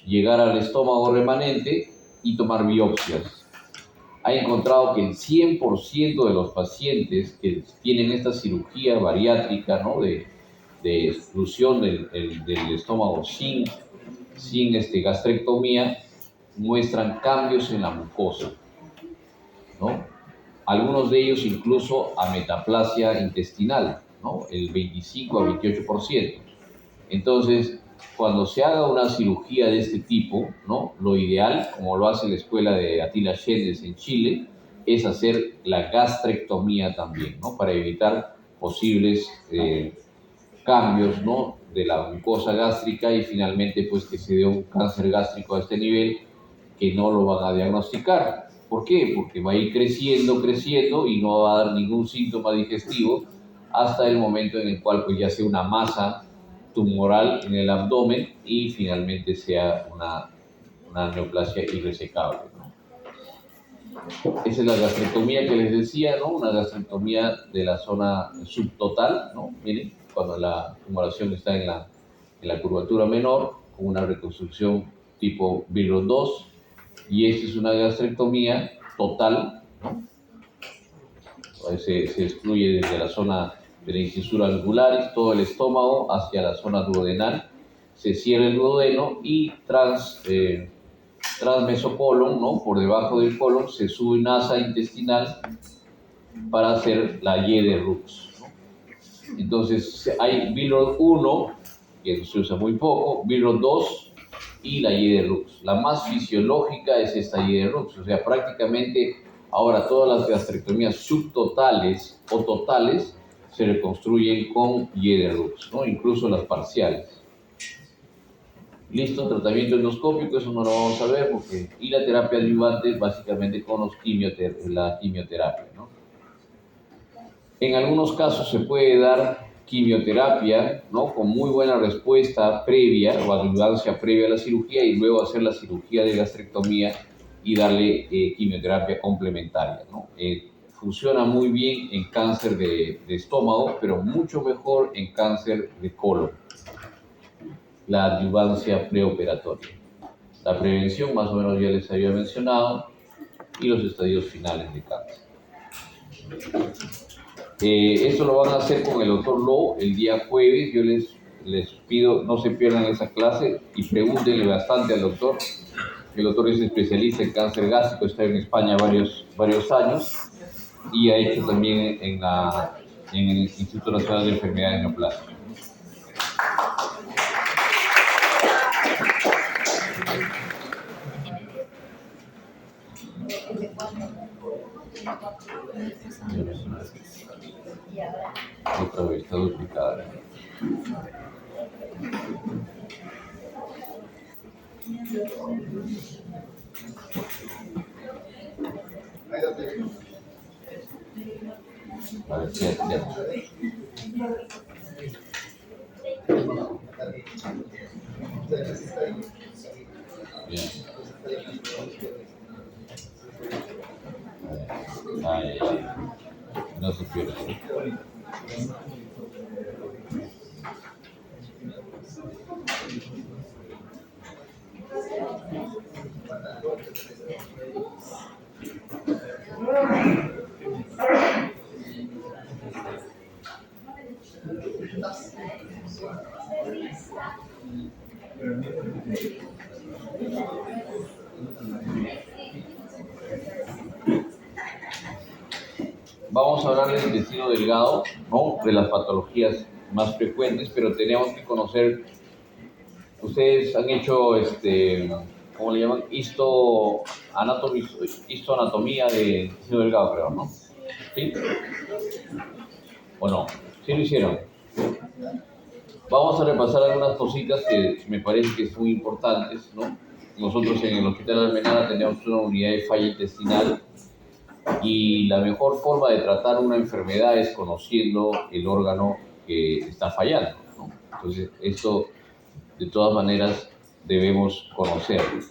llegar al estómago remanente y tomar biopsias. Ha encontrado que el 100% de los pacientes que tienen esta cirugía bariátrica, ¿no? de exclusión del estómago sin gastrectomía, muestran cambios en la mucosa, ¿no? Algunos de ellos incluso a metaplasia intestinal, ¿no? El 25 a 28%. Entonces, cuando se haga una cirugía de este tipo, ¿no? Lo ideal, como lo hace la escuela de Attila Schendes en Chile, es hacer la gastrectomía también, ¿no? Para evitar posibles cambios, ¿no? De la mucosa gástrica y finalmente pues que se dé un cáncer gástrico a este nivel que no lo van a diagnosticar. ¿Por qué? Porque va a ir creciendo, creciendo y no va a dar ningún síntoma digestivo hasta el momento en el cual pues ya sea una masa tumoral en el abdomen y finalmente sea una neoplasia irresecable, ¿no? Esa es la gastrectomía que les decía, ¿no? Una gastrectomía de la zona subtotal, ¿no? Miren, cuando la tumoración está en la curvatura menor, con una reconstrucción tipo Billroth 2, y esta es una gastrectomía total, ¿no? Se excluye desde la zona de la incisura alveolaris, todo el estómago hacia la zona duodenal, se cierra el duodeno y transmesocolon, ¿no? Por debajo del colon, se sube una asa intestinal para hacer la Y de Rux, ¿no? Entonces hay Billroth 1, que se usa muy poco, Billroth 2 y la Y de Rux. La más fisiológica es esta Y de Rux, o sea, prácticamente ahora todas las gastrectomías subtotales o totales se reconstruyen con Y de Rux, ¿no? Incluso las parciales. Listo, tratamiento endoscópico, eso no lo vamos a ver porque... Y la terapia adyuvante básicamente con la quimioterapia, ¿no? En algunos casos se puede dar quimioterapia, ¿no? Con muy buena respuesta previa o adyuvancia previa a la cirugía y luego hacer la cirugía de gastrectomía y darle quimioterapia complementaria, ¿no? Funciona muy bien en cáncer de estómago, pero mucho mejor en cáncer de colon. La adyuvancia preoperatoria. La prevención, más o menos ya les había mencionado, y los estadios finales de cáncer. Esto lo van a hacer con el doctor Lowe el día jueves. Yo les pido no se pierdan esa clase y pregúntenle bastante al doctor. El doctor es especialista en cáncer gástrico, está en España varios años y ha hecho también en el Instituto Nacional de Enfermedades Neoplásicas. Otra vez, está duplicada. Vale, ya. Bien. Ay. No se pierde. Vamos a hablar del intestino delgado, ¿no? De las patologías más frecuentes, pero tenemos que conocer, ustedes han hecho, ¿cómo le llaman? Histoanatomía del intestino delgado, creo, ¿no? ¿Sí? ¿O no? ¿Sí lo hicieron? Vamos a repasar algunas cositas que me parece que son muy importantes, ¿no? Nosotros en el Hospital Almenara tenemos una unidad de falla intestinal y la mejor forma de tratar una enfermedad es conociendo el órgano que está fallando, ¿no? Entonces, esto de todas maneras debemos conocerlo.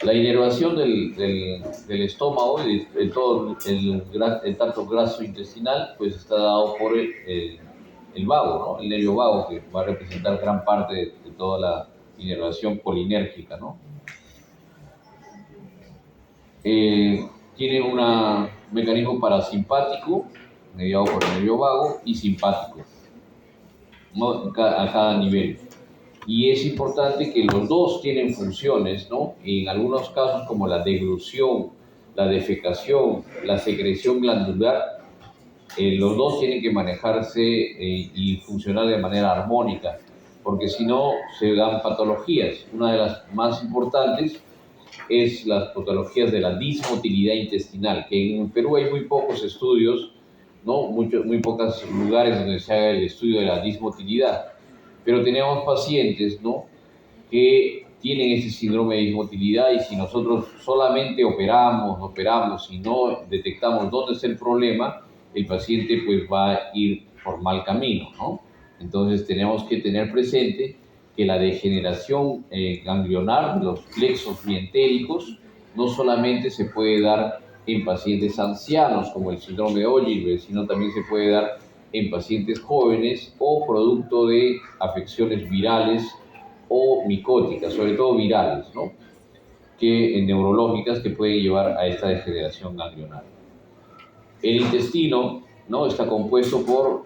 La inervación del estómago y de todo el tracto gastrointestinal pues está dado por el vago, ¿no? El nervio vago, que va a representar gran parte de toda la inervación colinérgica, ¿no? Tiene un mecanismo parasimpático, mediado por el nervio vago, y simpático, ¿no? A cada nivel. Y es importante que los dos tienen funciones, ¿no? En algunos casos, como la deglución, la defecación, la secreción glandular, los dos tienen que manejarse y funcionar de manera armónica, porque si no se dan patologías. Una de las más importantes es las patologías de la dismotilidad intestinal, que en Perú hay muy pocos estudios, ¿no? Muy pocos lugares donde se haga el estudio de la dismotilidad, pero tenemos pacientes, ¿no? Que tienen ese síndrome de dismotilidad y si nosotros solamente operamos y no detectamos dónde está el problema, el paciente pues va a ir por mal camino, ¿no? Entonces tenemos que tener presente que la degeneración ganglionar de los plexos clientéricos no solamente se puede dar en pacientes ancianos como el síndrome de Ogilvie, sino también se puede dar en pacientes jóvenes o producto de afecciones virales o micóticas, sobre todo virales, ¿no? neurológicas que pueden llevar a esta degeneración ganglionar. El intestino, ¿no?, está compuesto por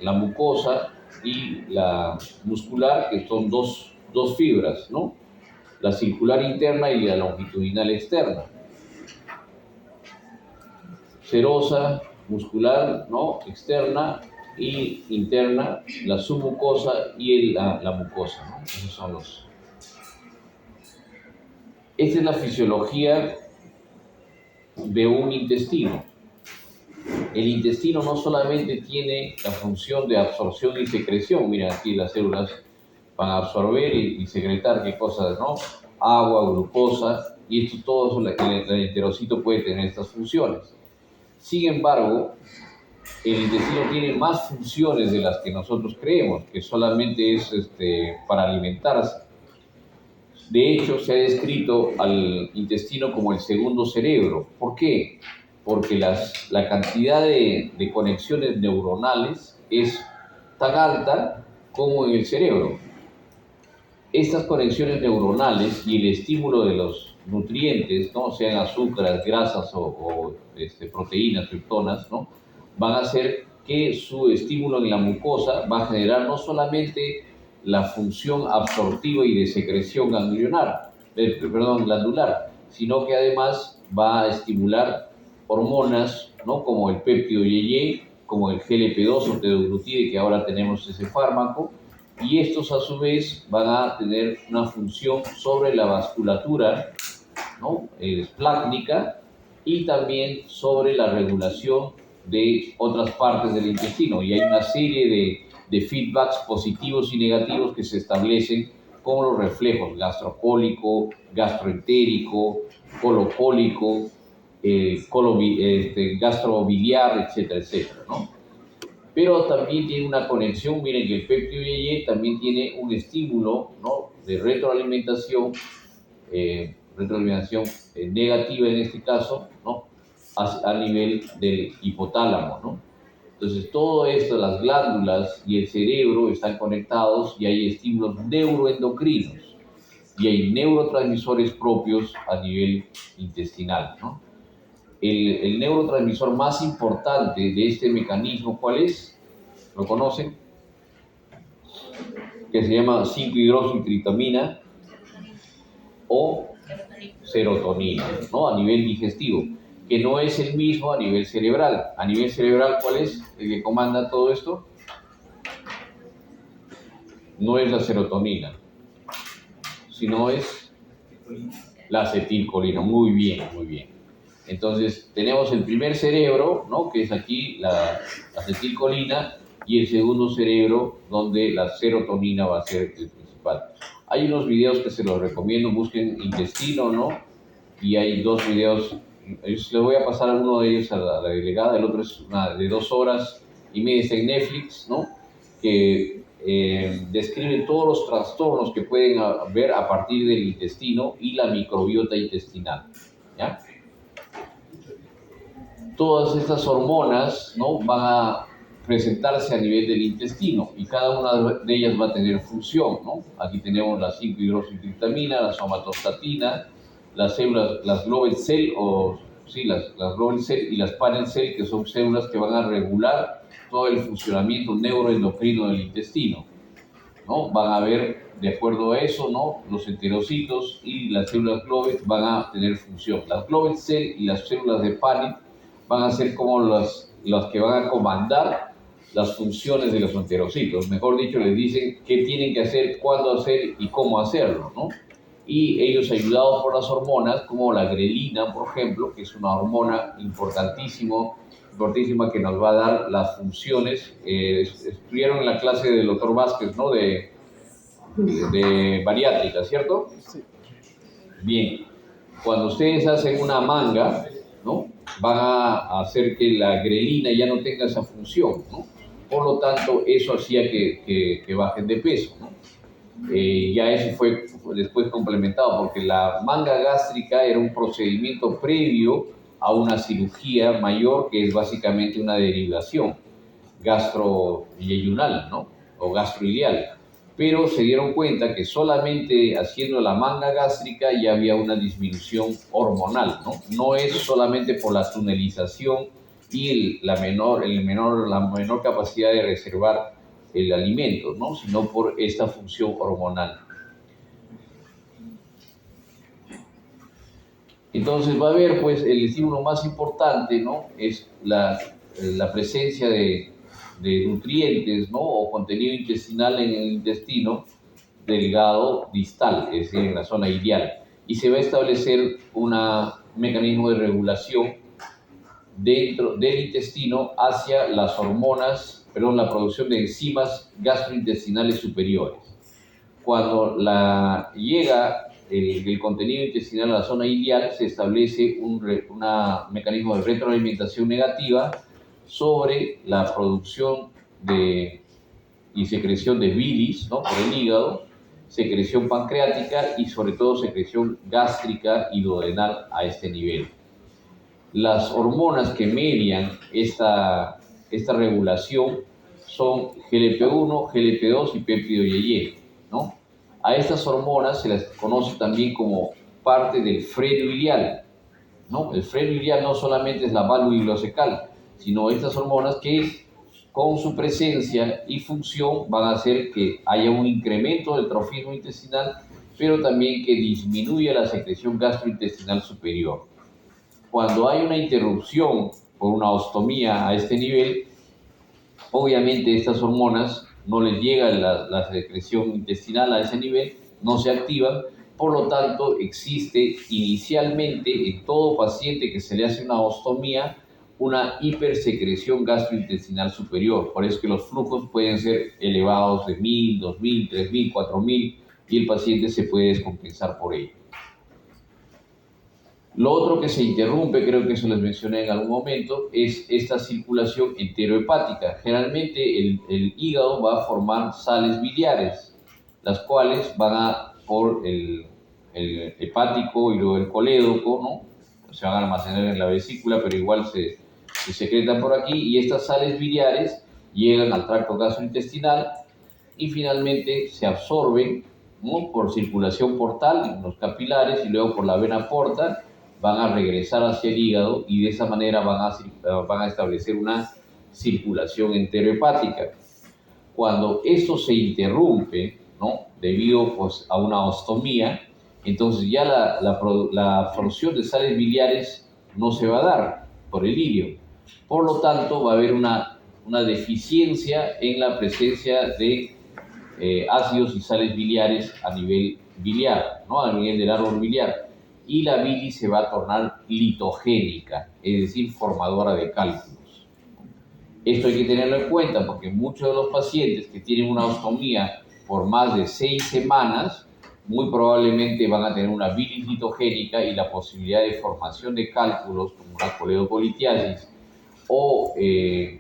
la mucosa y la muscular, que son dos fibras, ¿no?, la circular interna y la longitudinal externa. Serosa, muscular, ¿no?, externa, y interna, la submucosa y la mucosa, ¿no? Esos son los... Esta es la fisiología de un intestino. El intestino no solamente tiene la función de absorción y secreción, miren aquí las células van a absorber y secretar qué cosas, ¿no?, agua, glucosa, y esto todo el enterocito puede tener estas funciones. Sin embargo, el intestino tiene más funciones de las que nosotros creemos, que solamente es para alimentarse. De hecho, se ha descrito al intestino como el segundo cerebro. ¿Por qué? Porque la cantidad de conexiones neuronales es tan alta como en el cerebro. Estas conexiones neuronales y el estímulo de los nutrientes, ¿no?, sean azúcares, grasas o proteínas, triptonas, ¿no?, van a hacer que su estímulo en la mucosa va a generar no solamente la función absortiva y de secreción glandular, sino que además va a estimular hormonas, ¿no?, como el péptido IgE, como el GLP-2 o teduglutide, que ahora tenemos ese fármaco, y estos a su vez van a tener una función sobre la vasculatura, ¿no?, esplácnica, y también sobre la regulación de otras partes del intestino. Y hay una serie de feedbacks positivos y negativos que se establecen como los reflejos gastrocólico, gastroentérico, colocólico, gastrobiliar, etcétera, etcétera, ¿no? Pero también tiene una conexión, miren que el péptido IgE también tiene un estímulo, ¿no?, de retroalimentación negativa en este caso, ¿no?, a nivel del hipotálamo, ¿no? Entonces todo esto, las glándulas y el cerebro están conectados y hay estímulos neuroendocrinos y hay neurotransmisores propios a nivel intestinal, ¿no? El neurotransmisor más importante de este mecanismo, ¿cuál es? ¿Lo conocen? Que se llama 5-hidroxitritamina o serotonina, ¿no?, a nivel digestivo, que no es el mismo a nivel cerebral. A nivel cerebral, ¿cuál es el que comanda todo esto? No es la serotonina, sino es la acetilcolina. Muy bien, muy bien. Entonces, tenemos el primer cerebro, ¿no?, que es aquí la acetilcolina, y el segundo cerebro, donde la serotonina va a ser el principal. Hay unos videos que se los recomiendo, busquen intestino, ¿no?, y hay dos videos, les voy a pasar uno de ellos a la delegada, el otro es una de 2 horas y media, está en Netflix, ¿no?, que describe todos los trastornos que pueden haber a partir del intestino y la microbiota intestinal, ¿ya? Todas estas hormonas, ¿no?, van a presentarse a nivel del intestino y cada una de ellas va a tener función, ¿no? Aquí tenemos la 5-hidroxitritamina, la somatostatina, las células, las Globel cell, las Globel cell y las Panel cell, que son células que van a regular todo el funcionamiento neuroendocrino del intestino, ¿no? Van a ver, de acuerdo a eso, ¿no?, los enterocitos y las células Globel van a tener función. Las Globel cell y las células de Panel van a ser como las que van a comandar las funciones de los enterocitos. Mejor dicho, les dicen qué tienen que hacer, cuándo hacer y cómo hacerlo, ¿no? Y ellos, ayudados por las hormonas, como la grelina, por ejemplo, que es una hormona importantísima que nos va a dar las funciones. Estuvieron en la clase del doctor Vázquez, ¿no?, de bariátrica, ¿cierto? Sí. Bien, cuando ustedes hacen una manga, ¿no?, van a hacer que la grelina ya no tenga esa función, ¿no? Por lo tanto, eso hacía que bajen de peso, ¿no? Ya eso fue después complementado, porque la manga gástrica era un procedimiento previo a una cirugía mayor, que es básicamente una derivación gastroyeyunal, ¿no?, o gastroileal. pero se dieron cuenta que solamente haciendo la manga gástrica ya había una disminución hormonal, ¿no? No es solamente por la tunelización y la menor capacidad de reservar el alimento, ¿no? Sino por esta función hormonal. Entonces va a haber, pues, el estímulo más importante, ¿no? Es la presencia de nutrientes, ¿no? O contenido intestinal en el intestino delgado distal, es decir, en la zona iliar. Y se va a establecer un mecanismo de regulación dentro del intestino hacia las hormonas, la producción de enzimas gastrointestinales superiores. Cuando llega el contenido intestinal a la zona iliar, se establece un mecanismo de retroalimentación negativa sobre la producción y secreción de bilis, ¿no? Por el hígado, secreción pancreática y sobre todo secreción gástrica y duodenal a este nivel. Las hormonas que median esta regulación son GLP-1, GLP-2 y péptido IgE, ¿no? A estas hormonas se las conoce también como parte del freno iliar, ¿no? El freno iliar no solamente es la válvula ileocecal, sino estas hormonas que con su presencia y función van a hacer que haya un incremento del trofismo intestinal, pero también que disminuya la secreción gastrointestinal superior. Cuando hay una interrupción por una ostomía a este nivel, obviamente estas hormonas no les llega la secreción intestinal a ese nivel, no se activan, por lo tanto existe inicialmente en todo paciente que se le hace una ostomía una hipersecreción gastrointestinal superior. Por eso que los flujos pueden ser elevados de 1000, 2000, 3000, 4000 y el paciente se puede descompensar por ello. Lo otro que se interrumpe, creo que eso les mencioné en algún momento, es esta circulación enterohepática. Generalmente el hígado va a formar sales biliares, las cuales van por el hepático y luego el colédoco, ¿no? Se van a almacenar en la vesícula, pero igual se secretan por aquí, y estas sales biliares llegan al tracto gastrointestinal y finalmente se absorben, ¿no? Por circulación portal en los capilares y luego por la vena porta, van a regresar hacia el hígado y de esa manera van a establecer una circulación enterohepática. Cuando esto se interrumpe, ¿no? Debido, pues, a una ostomía, entonces ya la absorción de sales biliares no se va a dar por el ilio. Por lo tanto, va a haber una deficiencia en la presencia de ácidos y sales biliares a nivel biliar, ¿no? A nivel del árbol biliar. Y la bilis se va a tornar litogénica, es decir, formadora de cálculos. Esto hay que tenerlo en cuenta porque muchos de los pacientes que tienen una ostomía por más de 6 semanas, muy probablemente van a tener una bilis litogénica y la posibilidad de formación de cálculos como una coledocolitiasis o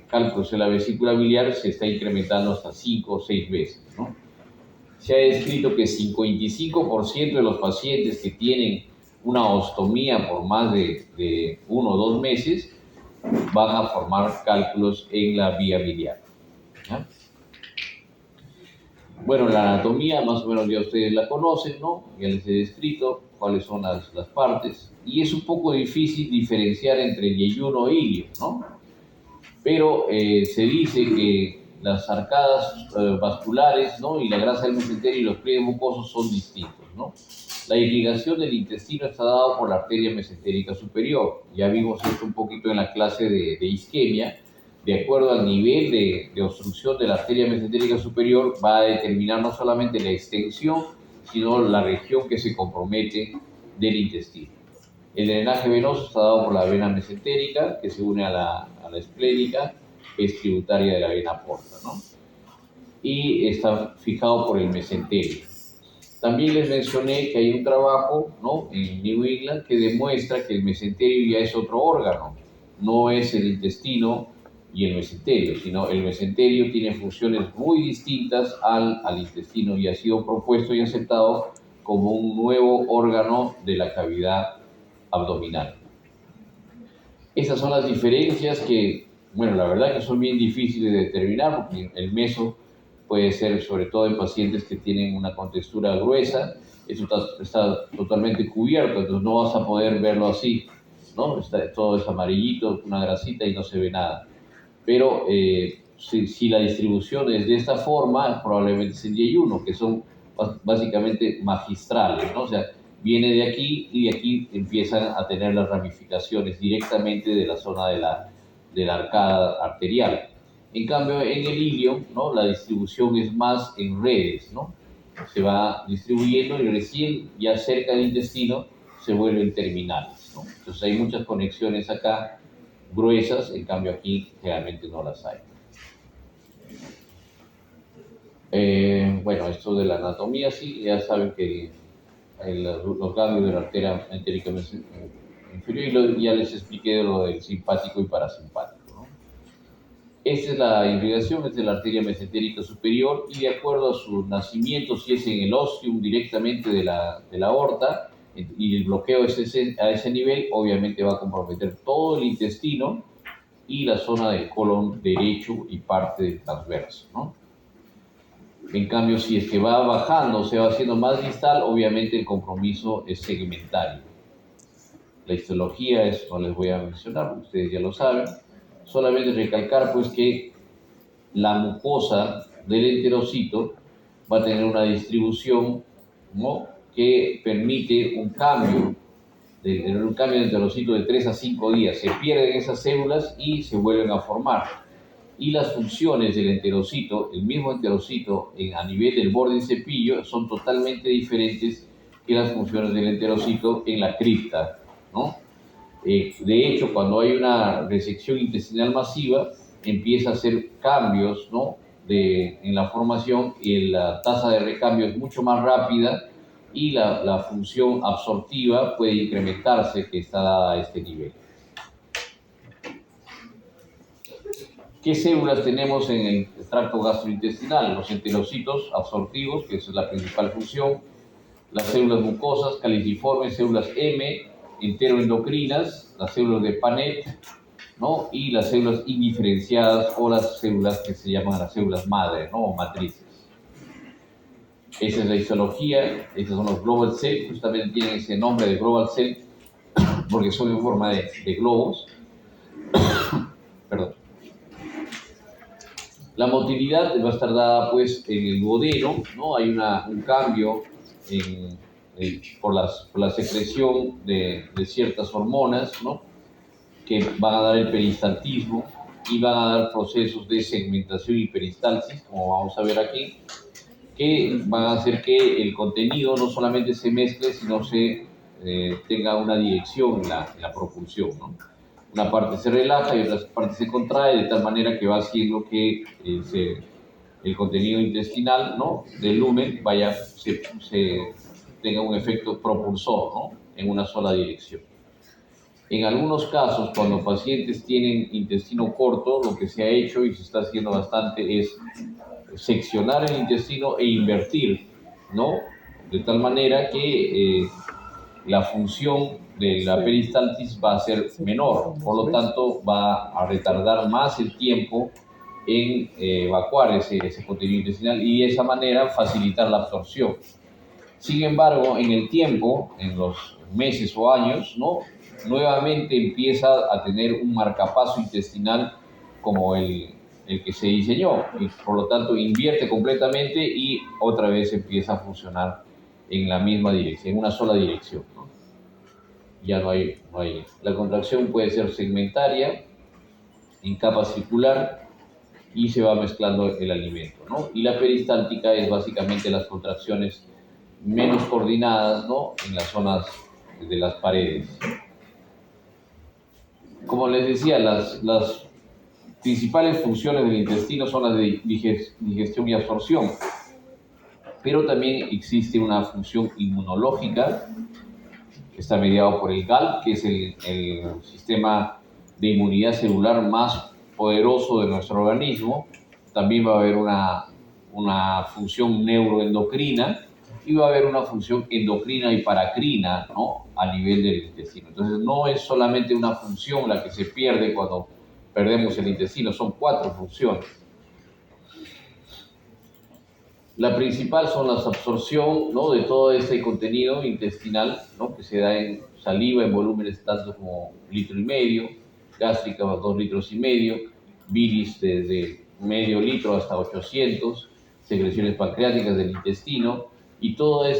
cálculos en la vesícula biliar se está incrementando hasta 5 o 6 veces, ¿no? Se ha descrito que 55% de los pacientes que tienen una ostomía por más de 1 o 2 meses van a formar cálculos en la vía biliar, ¿ya? Bueno, la anatomía más o menos ya ustedes la conocen, ¿no? Ya les he descrito cuáles son las partes. Y es un poco difícil diferenciar entre yeyuno e ilio, ¿no? Pero se dice que las arcadas vasculares, ¿no? Y la grasa del mesenterio y los pliegues mucosos son distintos, ¿no? La irrigación del intestino está dada por la arteria mesentérica superior. Ya vimos esto un poquito en la clase de isquemia. De acuerdo al nivel de obstrucción de la arteria mesentérica superior, va a determinar no solamente la extensión, sino la región que se compromete del intestino. El drenaje venoso está dado por la vena mesentérica, que se une a la esplénica, que es tributaria de la vena porta, ¿no? Y está fijado por el mesenterio. También les mencioné que hay un trabajo, ¿no? En New England que demuestra que el mesenterio ya es otro órgano, no es el intestino y el mesenterio, sino el mesenterio tiene funciones muy distintas al intestino y ha sido propuesto y aceptado como un nuevo órgano de la cavidad abdominal. Estas son las diferencias que, bueno, la verdad que son bien difíciles de determinar porque el meso puede ser sobre todo en pacientes que tienen una contextura gruesa, eso está totalmente cubierto, entonces no vas a poder verlo así, ¿no? Todo es amarillito, una grasita y no se ve nada. Pero si la distribución es de esta forma, probablemente es el Y1, que son básicamente magistrales, ¿no? O sea, viene de aquí y de aquí empiezan a tener las ramificaciones directamente de la zona de la arcada arterial. En cambio, en el ilio, ¿no? La distribución es más en redes, ¿no? Se va distribuyendo y recién ya cerca del intestino se vuelven terminales, ¿no? Entonces hay muchas conexiones acá gruesas, en cambio aquí realmente no las hay. Bueno, esto de la anatomía, sí, ya saben que los ganglios de la arteria entérica inferior, y ya les expliqué lo del simpático y parasimpático, ¿no? Esta es la irrigación, es de la arteria mesentérica superior, y de acuerdo a su nacimiento, si es en el ostium directamente de la aorta, y el bloqueo es a ese nivel, obviamente va a comprometer todo el intestino y la zona del colon derecho y parte del transverso, ¿no? En cambio, si es que va bajando, se va haciendo más distal, obviamente el compromiso es segmentario. La histología es, no les voy a mencionar, ustedes ya lo saben, solamente recalcar pues que la mucosa del enterocito va a tener una distribución, ¿no?, que permite un cambio de enterocito de 3 a 5 días. Se pierden esas células y se vuelven a formar. Y las funciones del enterocito, el mismo enterocito a nivel del borde del cepillo, son totalmente diferentes que las funciones del enterocito en la cripta, ¿no? De hecho, cuando hay una resección intestinal masiva, empieza a hacer cambios, ¿no?, en la formación, y la tasa de recambio es mucho más rápida y la función absortiva puede incrementarse, que está dada a este nivel. ¿Qué células tenemos en el tracto gastrointestinal? Los enterocitos absortivos, que es la principal función, las células mucosas, caliciformes, células M, enteroendocrinas, las células de Panet, ¿no?, y las células indiferenciadas, o las células que se llaman las células madre, ¿no?, o matrices. Esa es la histología. Estos son los global cells, justamente tienen ese nombre de global cell porque son en forma de globos. Perdón. La motilidad va a estar dada pues en el duodeno, ¿no? Hay un cambio por la secreción de ciertas hormonas, ¿no?, que van a dar el peristaltismo y van a dar procesos de segmentación y peristalsis, como vamos a ver aquí, que van a hacer que el contenido no solamente se mezcle, sino se tenga una dirección en la propulsión, ¿no? Una parte se relaja y otra parte se contrae, de tal manera que va haciendo que el contenido intestinal, ¿no?, del lumen tenga un efecto propulsor, ¿no?, en una sola dirección. En algunos casos, cuando pacientes tienen intestino corto, lo que se ha hecho y se está haciendo bastante es seccionar el intestino e invertir, ¿no?, de tal manera que la función de la peristaltis va a ser menor, por lo tanto va a retardar más el tiempo en evacuar ese contenido intestinal y de esa manera facilitar la absorción. Sin embargo, en el tiempo, en los meses o años, ¿no?, nuevamente empieza a tener un marcapaso intestinal como el que se diseñó, y por lo tanto invierte completamente y otra vez empieza a funcionar en la misma dirección, en una sola dirección, ¿no? Ya no hay. La contracción puede ser segmentaria, en capa circular, y se va mezclando el alimento, ¿no? Y la peristáltica es básicamente las contracciones menos coordinadas, ¿no?, en las zonas de las paredes. Como les decía, las principales funciones del intestino son las de digestión y absorción, pero también existe una función inmunológica que está mediado por el GALP, que es el sistema de inmunidad celular más poderoso de nuestro organismo. También va a haber una función neuroendocrina y va a haber una función endocrina y paracrina, ¿no?, a nivel del intestino. Entonces, no es solamente una función la que se pierde cuando perdemos el intestino, son 4 funciones. La principal son la absorción, ¿no?, de todo este contenido intestinal, ¿no?, que se da en saliva en volúmenes tanto como 1,5 litros, gástrica 2,5 litros, bilis desde medio litro hasta 800, secreciones pancreáticas del intestino, y todas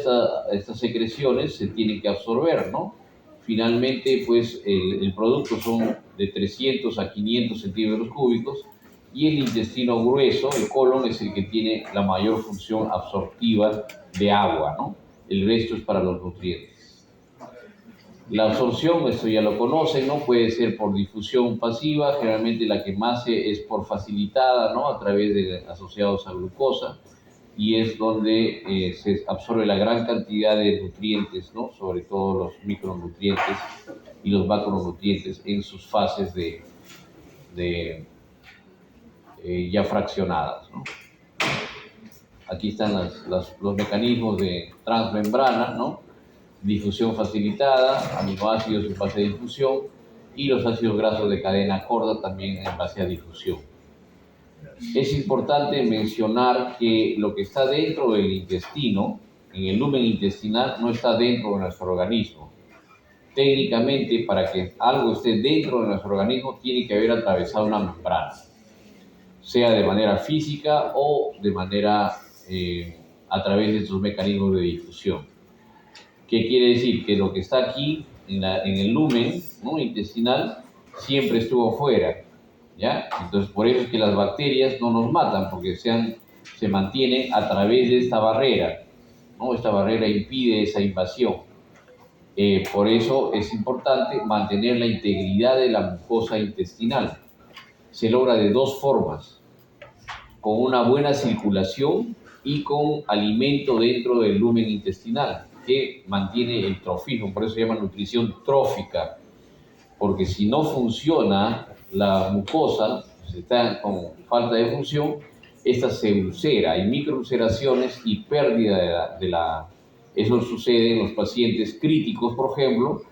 estas secreciones se tienen que absorber, ¿no? Finalmente, pues el producto son de 300 a 500 centímetros cúbicos, y el intestino grueso, el colon, es el que tiene la mayor función absortiva de agua, ¿no? El resto es para los nutrientes. La absorción, esto ya lo conocen, ¿no? Puede ser por difusión pasiva, generalmente la que más es por facilitada, ¿no?, a través de asociados a glucosa, y es donde se absorbe la gran cantidad de nutrientes, ¿no?, sobre todo los micronutrientes y los macronutrientes en sus fases ya fraccionadas, ¿no? Aquí están los mecanismos de transmembrana, ¿no?, difusión facilitada, aminoácidos en base a difusión, y los ácidos grasos de cadena corta también en base a difusión. Es importante mencionar que lo que está dentro del intestino, en el lumen intestinal, no está dentro de nuestro organismo. Técnicamente, para que algo esté dentro de nuestro organismo, tiene que haber atravesado una membrana, sea de manera física o de manera a través de estos mecanismos de difusión. ¿Qué quiere decir? Que lo que está aquí en el lumen, ¿no?, intestinal, siempre estuvo fuera, ¿ya? Entonces, por eso es que las bacterias no nos matan, porque se mantienen a través de esta barrera, ¿no? Esta barrera impide esa invasión. Por eso es importante mantener la integridad de la mucosa intestinal. Se logra de dos formas: con una buena circulación y con alimento dentro del lumen intestinal, que mantiene el trofismo. Por eso se llama nutrición trófica, porque si no funciona la mucosa, si está con falta de función, esta se ulcera, hay microulceraciones y pérdida Eso sucede en los pacientes críticos, por ejemplo,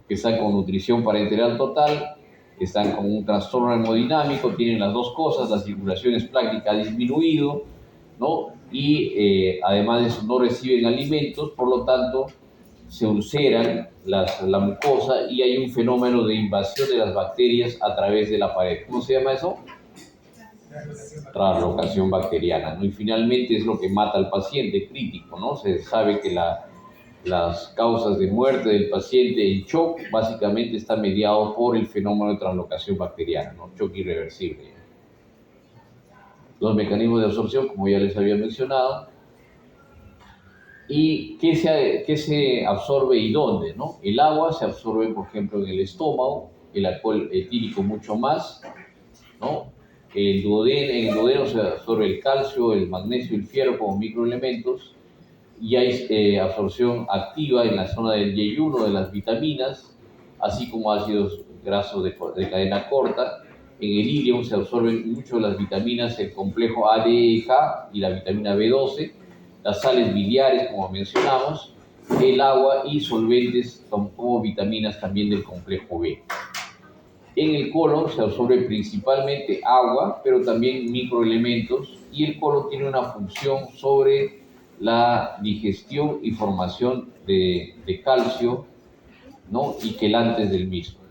que están con nutrición parenteral total, que están con un trastorno hemodinámico, tienen las dos cosas, la circulación esplácnica ha disminuido, ¿no?, y además de eso no reciben alimentos, por lo tanto se ulceran la mucosa y hay un fenómeno de invasión de las bacterias a través de la pared. ¿Cómo se llama eso? Translocación bacteriana, ¿no? Y finalmente es lo que mata al paciente crítico, ¿no? Se sabe que las causas de muerte del paciente en shock básicamente está mediado por el fenómeno de translocación bacteriana, ¿no? Shock irreversible. Los mecanismos de absorción, como ya les había mencionado. ¿Y qué se absorbe y dónde, no? El agua se absorbe, por ejemplo, en el estómago, el alcohol etílico mucho más, ¿no? En el duodeno se absorbe el calcio, el magnesio y el fierro como microelementos, y hay absorción activa en la zona del yeyuno de las vitaminas, así como ácidos grasos de cadena corta. En el ilion se absorben mucho las vitaminas, el complejo A, D, E, K y la vitamina B12, las sales biliares, como mencionamos, el agua y solventes como vitaminas también del complejo B. En el colon se absorbe principalmente agua, pero también microelementos, y el colon tiene una función sobre la digestión y formación de calcio, ¿no?, y quelantes del mismo.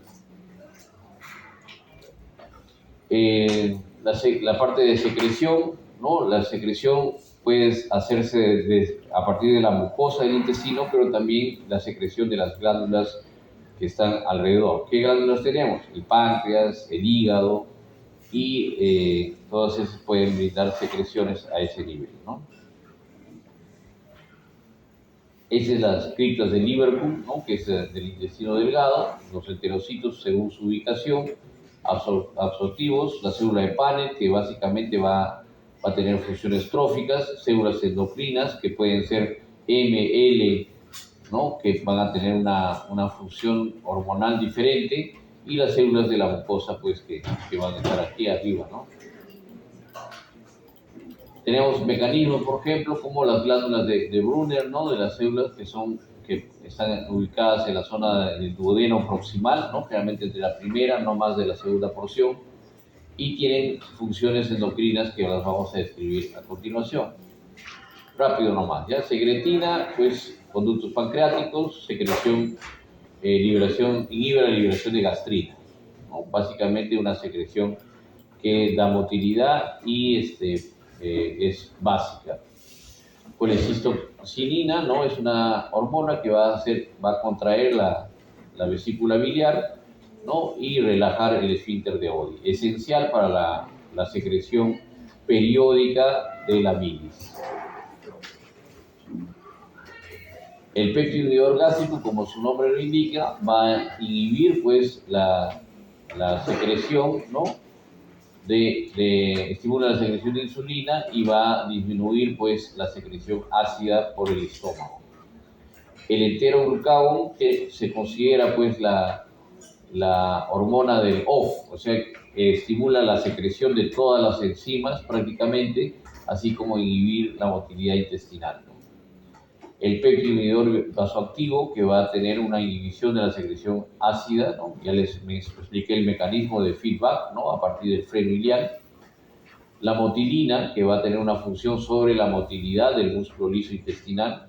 La parte de secreción, ¿no? La secreción puede hacerse a partir de la mucosa del intestino, pero también la secreción de las glándulas que están alrededor. ¿Qué glándulas tenemos? El páncreas, el hígado, y todas esas pueden brindar secreciones a ese nivel, ¿no? Esas son las criptas de Lieberkühn, ¿no?, que es del intestino delgado, los enterocitos según su ubicación, absortivos, la célula de Paneth, que básicamente va a tener funciones tróficas, células endocrinas, que pueden ser ML, ¿no?, que van a tener una función hormonal diferente, y las células de la mucosa, pues, que van a estar aquí arriba, ¿no? Tenemos mecanismos, por ejemplo, como las glándulas de Brunner, ¿no?, de las células que están ubicadas en la zona del duodeno proximal, ¿no?, generalmente entre la primera, no más de la segunda porción, y tienen funciones endocrinas que las vamos a describir a continuación. rápido nomás, ¿ya? Secretina, pues conductos pancreáticos, secreción, inhibe la liberación de gastrina, ¿no? Básicamente una secreción que da motilidad y es básica. Colecistocinina, ¿no? Es una hormona que va a contraer la vesícula biliar, ¿no? Y relajar el esfínter de Oddi, esencial para la secreción periódica de la bilis. El péptido inhibidor gástrico, como su nombre lo indica, va a inhibir pues la secreción, ¿no? Estimula la secreción de insulina y va a disminuir pues la secreción ácida por el estómago. El enteroglucagón, que se considera pues la hormona del OFF, o sea, estimula la secreción de todas las enzimas prácticamente, así como inhibir la motilidad intestinal, ¿no? El péptido inhibidor vasoactivo, que va a tener una inhibición de la secreción ácida, ¿no? Ya les expliqué el mecanismo de feedback, ¿no? A partir del freno iliac. La motilina, que va a tener una función sobre la motilidad del músculo liso intestinal.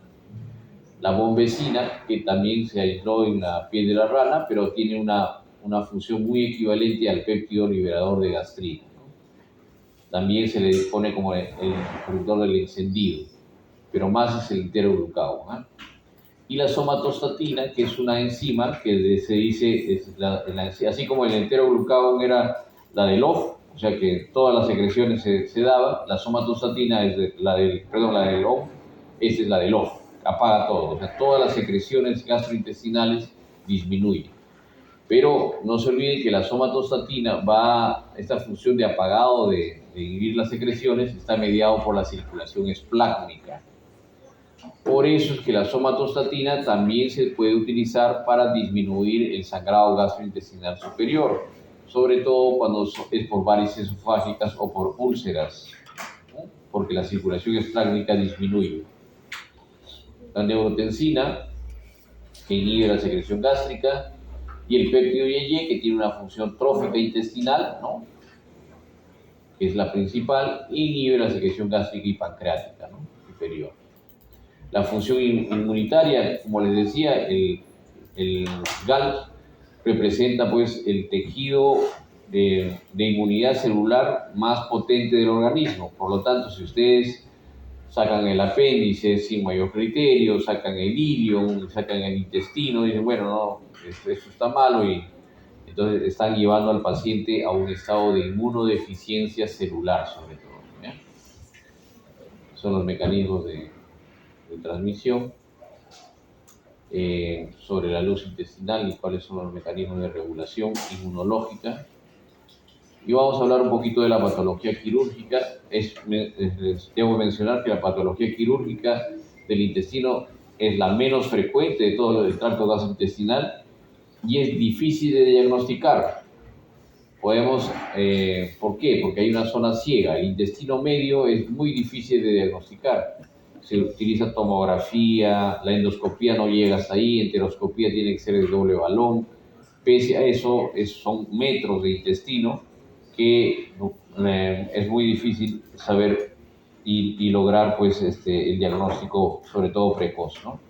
La bombecina, que también se aisló en la piel de la rana, pero tiene una función muy equivalente al péptido liberador de gastrina, ¿no? También se le pone como el productor del encendido, pero más es el enteroglucagón, ¿eh? Y la somatostatina, que es una enzima que se dice, así como el enteroglucagón era la del OFF, o sea que todas las secreciones se daban, la somatostatina es la del OFF, esa es la del OFF, apaga todo, o sea, todas las secreciones gastrointestinales disminuyen. Pero no se olviden que la somatostatina esta función de apagado de inhibir las secreciones está mediado por la circulación esplácnica. Por eso es que la somatostatina también se puede utilizar para disminuir el sangrado gastrointestinal superior, sobre todo cuando es por varices esofágicas o por úlceras, ¿no? Porque la circulación esplácnica disminuye. La neurotensina, que inhibe la secreción gástrica, y el péptido IgE, que tiene una función trófica intestinal, ¿no? Que es la principal, inhibe la secreción gástrica y pancreática, ¿no? Inferior. La función inmunitaria, como les decía, el GAL representa pues el tejido de inmunidad celular más potente del organismo. Por lo tanto, si ustedes sacan el apéndice sin mayor criterio, sacan el ilion, sacan el intestino, dicen, bueno, no, esto está malo, y entonces están llevando al paciente a un estado de inmunodeficiencia celular, sobre todo, ¿ya? Son los mecanismos de transmisión sobre la luz intestinal y cuáles son los mecanismos de regulación inmunológica. Y vamos a hablar un poquito de la patología quirúrgica. Debo mencionar que la patología quirúrgica del intestino es la menos frecuente de todo el tracto gastrointestinal y es difícil de diagnosticar. ¿Por qué? Porque hay una zona ciega. El intestino medio es muy difícil de diagnosticar. Se utiliza tomografía, la endoscopía no llega hasta ahí, enteroscopía tiene que ser de doble balón. Pese a eso, son metros de intestino que es muy difícil saber y lograr pues, el diagnóstico, sobre todo precoz, ¿no?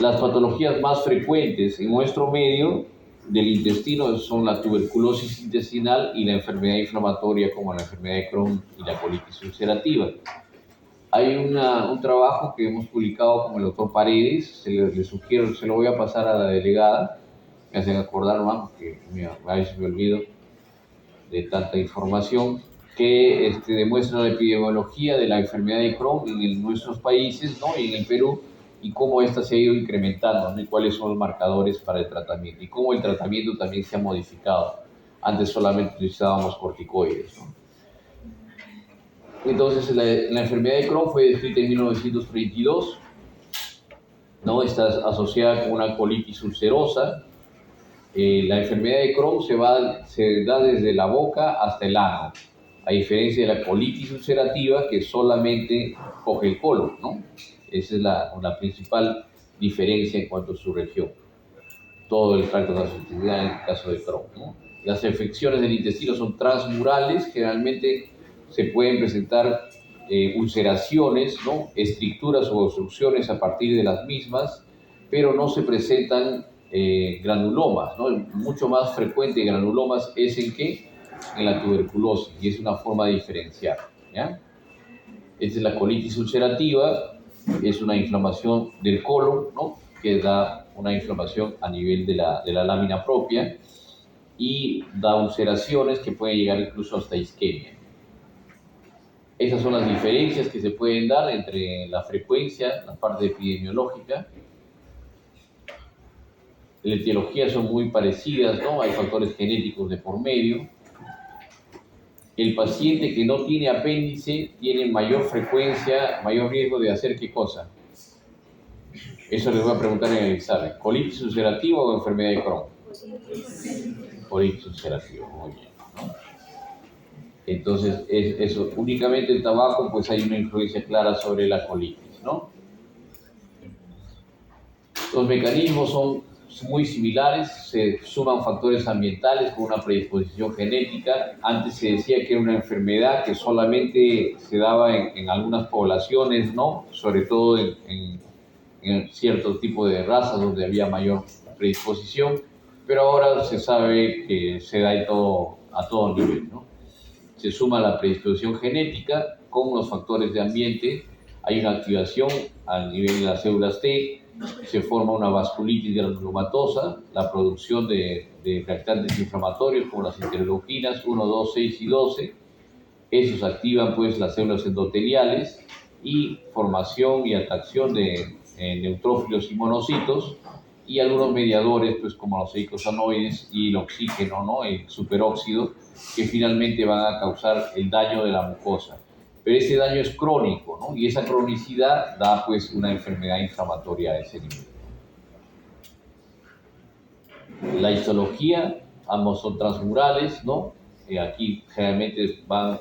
Las patologías más frecuentes en nuestro medio del intestino son la tuberculosis intestinal y la enfermedad inflamatoria como la enfermedad de Crohn y la colitis ulcerativa. Hay un trabajo que hemos publicado con el doctor Paredes, le sugiero, se lo voy a pasar a la delegada, me hacen acordar más, porque a veces me olvido de tanta información, que demuestra la epidemiología de la enfermedad de Crohn en nuestros países, ¿no? Y en el Perú, y cómo esta se ha ido incrementando, ¿no? Y cuáles son los marcadores para el tratamiento, y cómo el tratamiento también se ha modificado. Antes solamente utilizábamos corticoides, ¿no? Entonces, la enfermedad de Crohn fue descrita en 1932, ¿no? Está asociada con una colitis ulcerosa. La enfermedad de Crohn se da desde la boca hasta el ano, a diferencia de la colitis ulcerativa, que solamente coge el colon, ¿no? Esa es la principal diferencia en cuanto a su región. Todo el tracto gastrointestinal en el caso de Crohn, ¿no? Las infecciones del intestino son transmurales, generalmente se pueden presentar ulceraciones, ¿no? Estricturas o obstrucciones a partir de las mismas, pero no se presentan granulomas, ¿no? Mucho más frecuente granulomas es en qué? En la tuberculosis, y es una forma de diferenciar, ¿ya? Esta es la colitis ulcerativa, es una inflamación del colon, ¿no? Que da una inflamación a nivel de la lámina propia y da ulceraciones que pueden llegar incluso hasta isquemia. Esas son las diferencias que se pueden dar entre la frecuencia, la parte epidemiológica. La etiología son muy parecidas, ¿no? Hay factores genéticos de por medio. El paciente que no tiene apéndice tiene mayor frecuencia, mayor riesgo de hacer ¿qué cosa? Eso les voy a preguntar en el examen. ¿Colitis ulcerativa o enfermedad de Crohn? Colitis ulcerativa, muy bien, ¿no? Entonces, eso, únicamente el tabaco, pues hay una influencia clara sobre la colitis, ¿no? Los mecanismos son muy similares, se suman factores ambientales con una predisposición genética. Antes se decía que era una enfermedad que solamente se daba en algunas poblaciones, ¿no? Sobre todo en cierto tipo de razas donde había mayor predisposición, pero ahora se sabe que se da a todo nivel, ¿no? Se suma la predisposición genética con los factores de ambiente, hay una activación a nivel de las células T, se forma una vasculitis granulomatosa, la producción de reactantes inflamatorios como las interleuquinas 1, 2, 6 y 12, esos activan pues las células endoteliales y formación y atracción de neutrófilos y monocitos y algunos mediadores pues como los eicosanoides y el oxígeno, ¿no? El superóxido, que finalmente van a causar el daño de la mucosa. Pero ese daño es crónico, ¿no? Y esa cronicidad da pues una enfermedad inflamatoria a ese nivel. La histología, ambos son transmurales, ¿no? Aquí generalmente van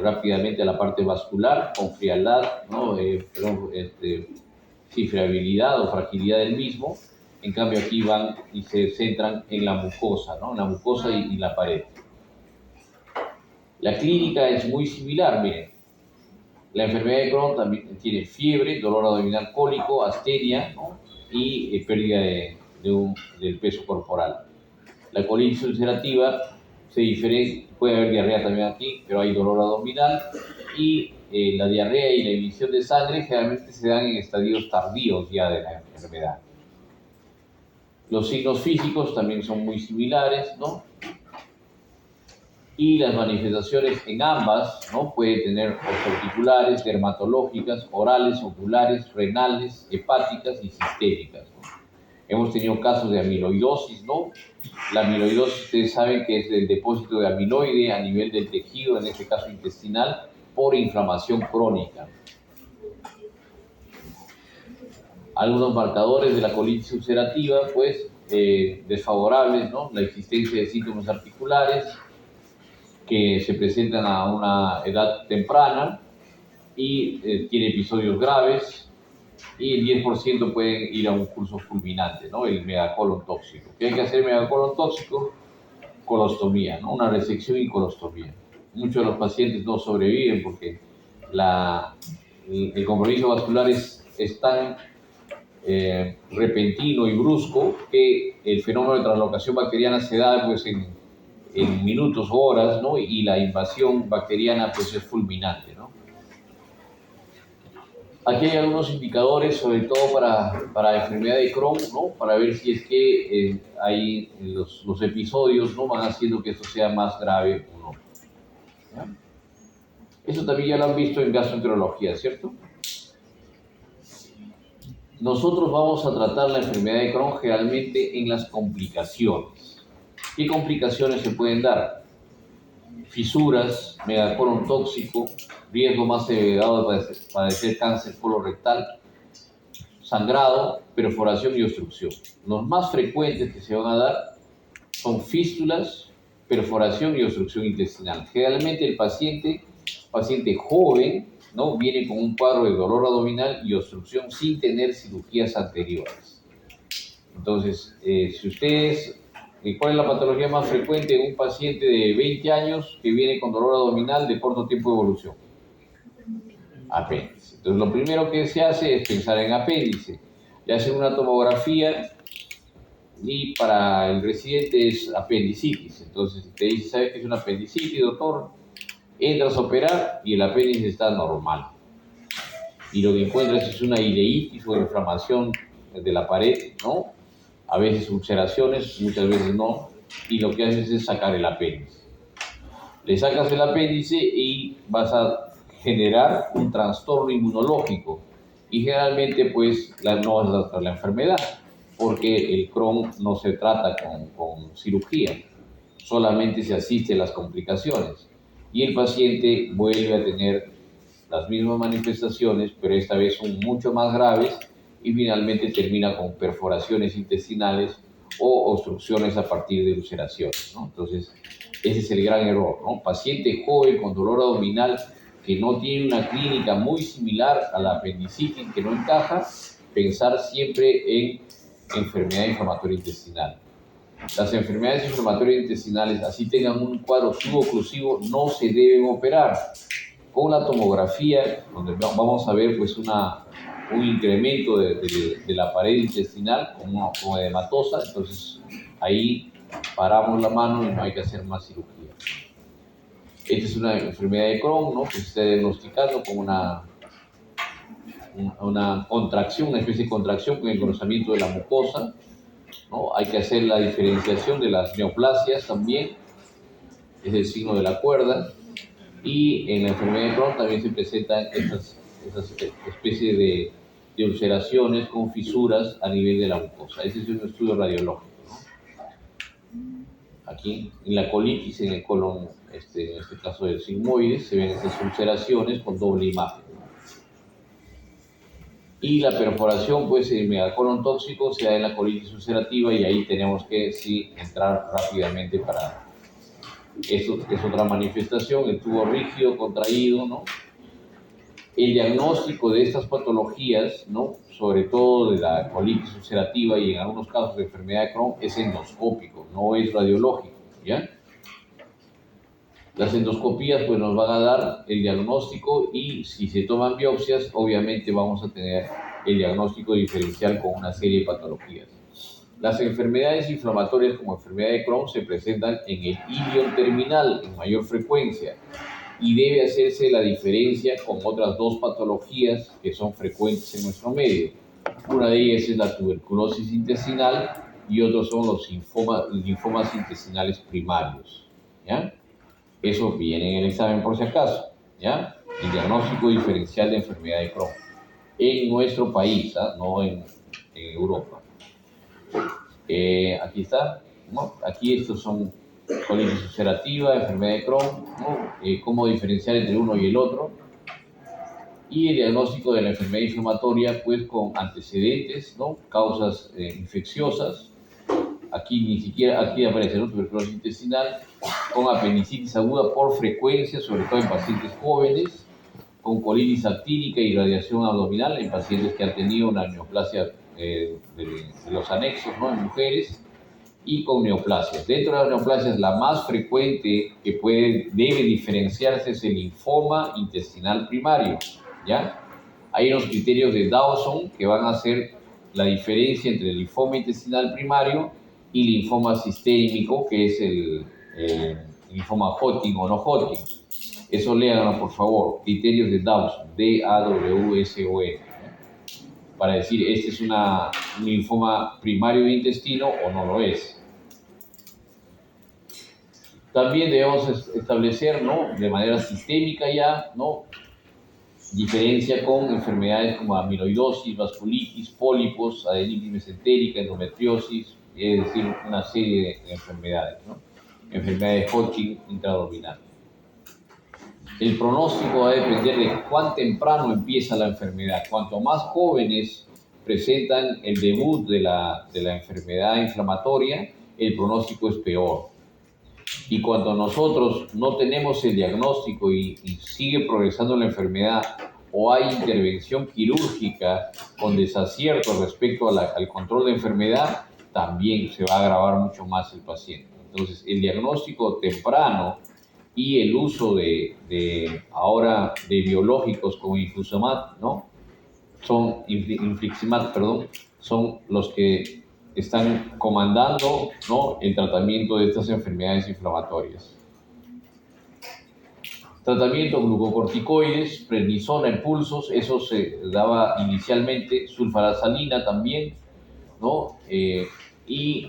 rápidamente a la parte vascular, con frialdad, ¿no? Friabilidad o fragilidad del mismo. En cambio aquí van y se centran en la mucosa, ¿no? En la mucosa y la pared. La clínica es muy similar, miren. La enfermedad de Crohn también tiene fiebre, dolor abdominal cólico, astenia, ¿no? Y pérdida del peso corporal. La colitis ulcerativa se diferencia, puede haber diarrea también aquí, pero hay dolor abdominal y la diarrea y la emisión de sangre generalmente se dan en estadios tardíos ya de la enfermedad. Los signos físicos también son muy similares, ¿no? Y las manifestaciones en ambas, ¿no? Pueden tener articulares, dermatológicas, orales, oculares, renales, hepáticas y sistémicas, ¿no? Hemos tenido casos de amiloidosis, ¿no? La amiloidosis, ustedes saben que es el depósito de amiloide a nivel del tejido, en este caso intestinal, por inflamación crónica. Algunos marcadores de la colitis ulcerativa, pues, desfavorables, ¿no? La existencia de síntomas articulares que se presentan a una edad temprana y tiene episodios graves, y el 10% pueden ir a un curso fulminante, ¿no? El megacolon tóxico. ¿Qué hay que hacer megacolon tóxico? Colostomía, ¿no? Una resección y colostomía. Muchos de los pacientes no sobreviven porque el compromiso vascular es tan repentino y brusco que el fenómeno de translocación bacteriana se da pues, en minutos o horas, ¿no? Y la invasión bacteriana pues, es fulminante, ¿no? Aquí hay algunos indicadores, sobre todo para la enfermedad de Crohn, ¿no? Para ver si es que hay los episodios, ¿no? Van haciendo que esto sea más grave o no. ¿Ya? Eso también ya lo han visto en gastroenterología, ¿cierto? Nosotros vamos a tratar la enfermedad de Crohn generalmente en las complicaciones. ¿Qué complicaciones se pueden dar? Fisuras, megacolon tóxico, riesgo más elevado de padecer cáncer colorectal, sangrado, perforación y obstrucción. Los más frecuentes que se van a dar son fístulas, perforación y obstrucción intestinal. Generalmente el paciente joven, ¿no? Viene con un cuadro de dolor abdominal y obstrucción sin tener cirugías anteriores. Entonces, si ustedes... ¿Cuál es la patología más frecuente en un paciente de 20 años que viene con dolor abdominal de corto tiempo de evolución? apéndice. Entonces, lo primero que se hace es pensar en apéndice. Le hacen una tomografía y para el residente es apendicitis. Entonces, te dice, ¿sabes qué es una apendicitis, doctor? Entras a operar y el apéndice está normal. Y lo que encuentras es una ileitis o inflamación de la pared, ¿no? A veces ulceraciones, muchas veces no. Y lo que haces es sacar el apéndice. Le sacas el apéndice y vas a generar un trastorno inmunológico. Y generalmente, pues, no vas a tratar la enfermedad, porque el Crohn no se trata con cirugía, solamente se asiste a las complicaciones. Y el paciente vuelve a tener las mismas manifestaciones, pero esta vez son mucho más graves y finalmente termina con perforaciones intestinales o obstrucciones a partir de ulceraciones, ¿no? Entonces, ese es el gran error, ¿no? Paciente joven con dolor abdominal que no tiene una clínica muy similar a la apendicitis, que no encaja, pensar siempre en enfermedad inflamatoria intestinal. Las enfermedades inflamatorias intestinales, así tengan un cuadro suboclusivo, no se deben operar. Con la tomografía, donde vamos a ver pues un incremento de la pared intestinal como edematosa, entonces ahí paramos la mano y no hay que hacer más cirugía. Esta es una enfermedad de Crohn, ¿no? Que se está diagnosticando como una contracción, una especie de contracción con engrosamiento de la mucosa, ¿no? Hay que hacer la diferenciación de las neoplasias también, es el signo de la cuerda. Y en la enfermedad de Crohn también se presentan esas especies de ulceraciones con fisuras a nivel de la mucosa. Ese es un estudio radiológico, ¿no? Aquí, en la colitis, en el colon, en este caso del sigmoides, se ven esas ulceraciones con doble imagen. Y la perforación, pues, en el megacolon tóxico se da en la colitis ulcerativa y ahí tenemos que, sí, entrar rápidamente para... Esto es otra manifestación, el tubo rígido, contraído, ¿no? El diagnóstico de estas patologías, ¿no? Sobre todo de la colitis ulcerativa y en algunos casos de enfermedad de Crohn, es endoscópico, no es radiológico, ¿ya? Las endoscopías pues nos van a dar el diagnóstico y si se toman biopsias, obviamente vamos a tener el diagnóstico diferencial con una serie de patologías. Las enfermedades inflamatorias como enfermedad de Crohn se presentan en el ilion terminal en mayor frecuencia y debe hacerse la diferencia con otras dos patologías que son frecuentes en nuestro medio. Una de ellas es la tuberculosis intestinal y otros son los linfomas intestinales primarios, ¿ya? Eso viene en el examen por si acaso, ¿ya? El diagnóstico diferencial de enfermedad de Crohn en nuestro país, ¿ah? No en Europa. Aquí está, ¿no? Aquí estos son colitis ulcerativa, enfermedad de Crohn, ¿no? Cómo diferenciar entre uno y el otro. Y el diagnóstico de la enfermedad inflamatoria, pues con antecedentes, ¿no? Causas infecciosas. Aquí ni siquiera, aquí aparece, ¿no? Tuberculosis intestinal, con apendicitis aguda por frecuencia, sobre todo en pacientes jóvenes, con colitis actínica y radiación abdominal en pacientes que han tenido una neoplasia de los anexos, ¿no? En mujeres, y con neoplasias. Dentro de las neoplasias, la más frecuente que debe diferenciarse es el linfoma intestinal primario, ¿ya? Hay unos criterios de Dawson que van a hacer la diferencia entre el linfoma intestinal primario y linfoma sistémico, que es el linfoma Hodgkin o no Hodgkin. Eso léanlo, por favor. Criterios de Dawson, D-A-W-S-O-N, para decir, este es un linfoma primario de intestino o no lo es. También debemos establecer, ¿no? De manera sistémica ya, ¿no? Diferencia con enfermedades como amiloidosis, vasculitis, pólipos, adenitis mesentérica, endometriosis, es decir, una serie de enfermedades, ¿no? Enfermedades de Hodgkin intraabdominal. El pronóstico va a depender de cuán temprano empieza la enfermedad. Cuanto más jóvenes presentan el debut de la enfermedad inflamatoria, el pronóstico es peor. Y cuando nosotros no tenemos el diagnóstico y sigue progresando la enfermedad o hay intervención quirúrgica con desacierto respecto al control de enfermedad, también se va a agravar mucho más el paciente. Entonces, el diagnóstico temprano y el uso ahora de biológicos como infliximab, ¿no? Infliximab, perdón, son los que están comandando, ¿no?, el tratamiento de estas enfermedades inflamatorias. Tratamiento glucocorticoides, prednisona en pulsos, eso se daba inicialmente, sulfarasalina también, ¿no? Y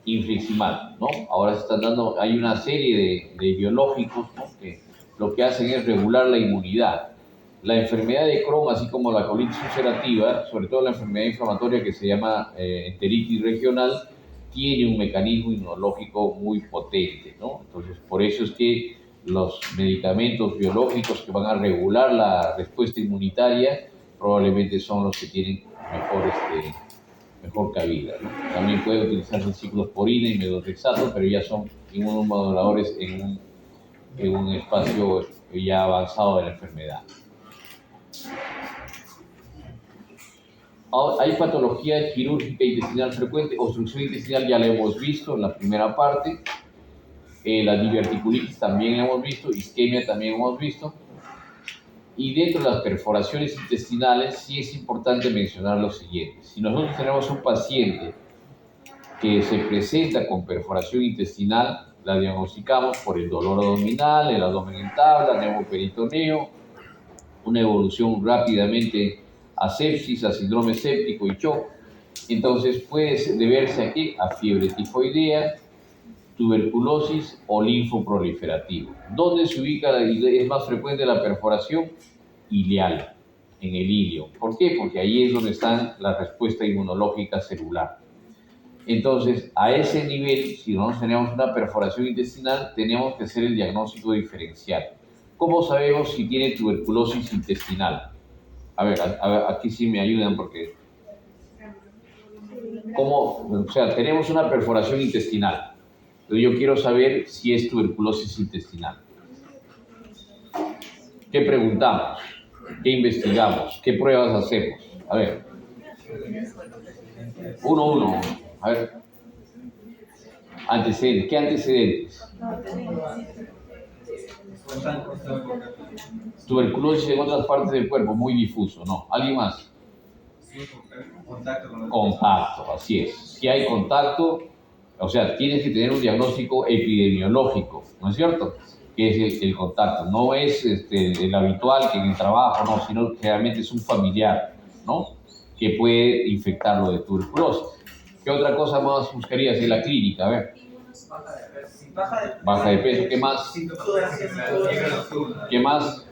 infliximab, ¿no? Ahora se están dando, hay una serie de biológicos, ¿no?, que lo que hacen es regular la inmunidad. La enfermedad de Crohn, así como la colitis ulcerativa, sobre todo la enfermedad inflamatoria que se llama enteritis regional, tiene un mecanismo inmunológico muy potente, ¿no? Entonces, por eso es que los medicamentos biológicos que van a regular la respuesta inmunitaria probablemente son los que tienen mejor cabida, ¿no? También puede utilizarse ciclosporina y metotrexato, pero ya son inmunomoduladores en un espacio ya avanzado de la enfermedad. Hay patología quirúrgica intestinal frecuente, obstrucción intestinal ya la hemos visto en la primera parte, la diverticulitis también la hemos visto, isquemia también hemos visto, y dentro de las perforaciones intestinales sí es importante mencionar lo siguiente. Si nosotros tenemos un paciente que se presenta con perforación intestinal, la diagnosticamos por el dolor abdominal, el abdomen en tabla, neumoperitoneo, una evolución rápidamente a sepsis, a síndrome séptico y shock. Entonces puede deberse aquí a fiebre tifoidea, tuberculosis o linfoproliferativo. ¿Dónde se ubica es más frecuente la perforación? Ileal, en el ilio. ¿Por qué? Porque ahí es donde está la respuesta inmunológica celular. Entonces, a ese nivel, si no tenemos una perforación intestinal, tenemos que hacer el diagnóstico diferencial. ¿Cómo sabemos si tiene tuberculosis intestinal? A ver, aquí sí me ayudan porque... ¿Cómo? O sea, tenemos una perforación intestinal. Entonces yo quiero saber si es tuberculosis intestinal. ¿Qué preguntamos? ¿Qué investigamos? ¿Qué pruebas hacemos? A ver. Uno. A ver. Antecedentes. ¿Qué antecedentes? Tuberculosis en otras partes del cuerpo, muy difuso, ¿no? ¿Alguien más? Contacto, así es. Si hay contacto, o sea, tienes que tener un diagnóstico epidemiológico, ¿no es cierto? Que es el contacto. No es el habitual que en el trabajo, no, sino que realmente es un familiar, ¿no?, que puede infectarlo de tuberculosis. ¿Qué otra cosa más buscarías en la clínica? A ver. Baja de peso, ¿qué más? ¿Qué más?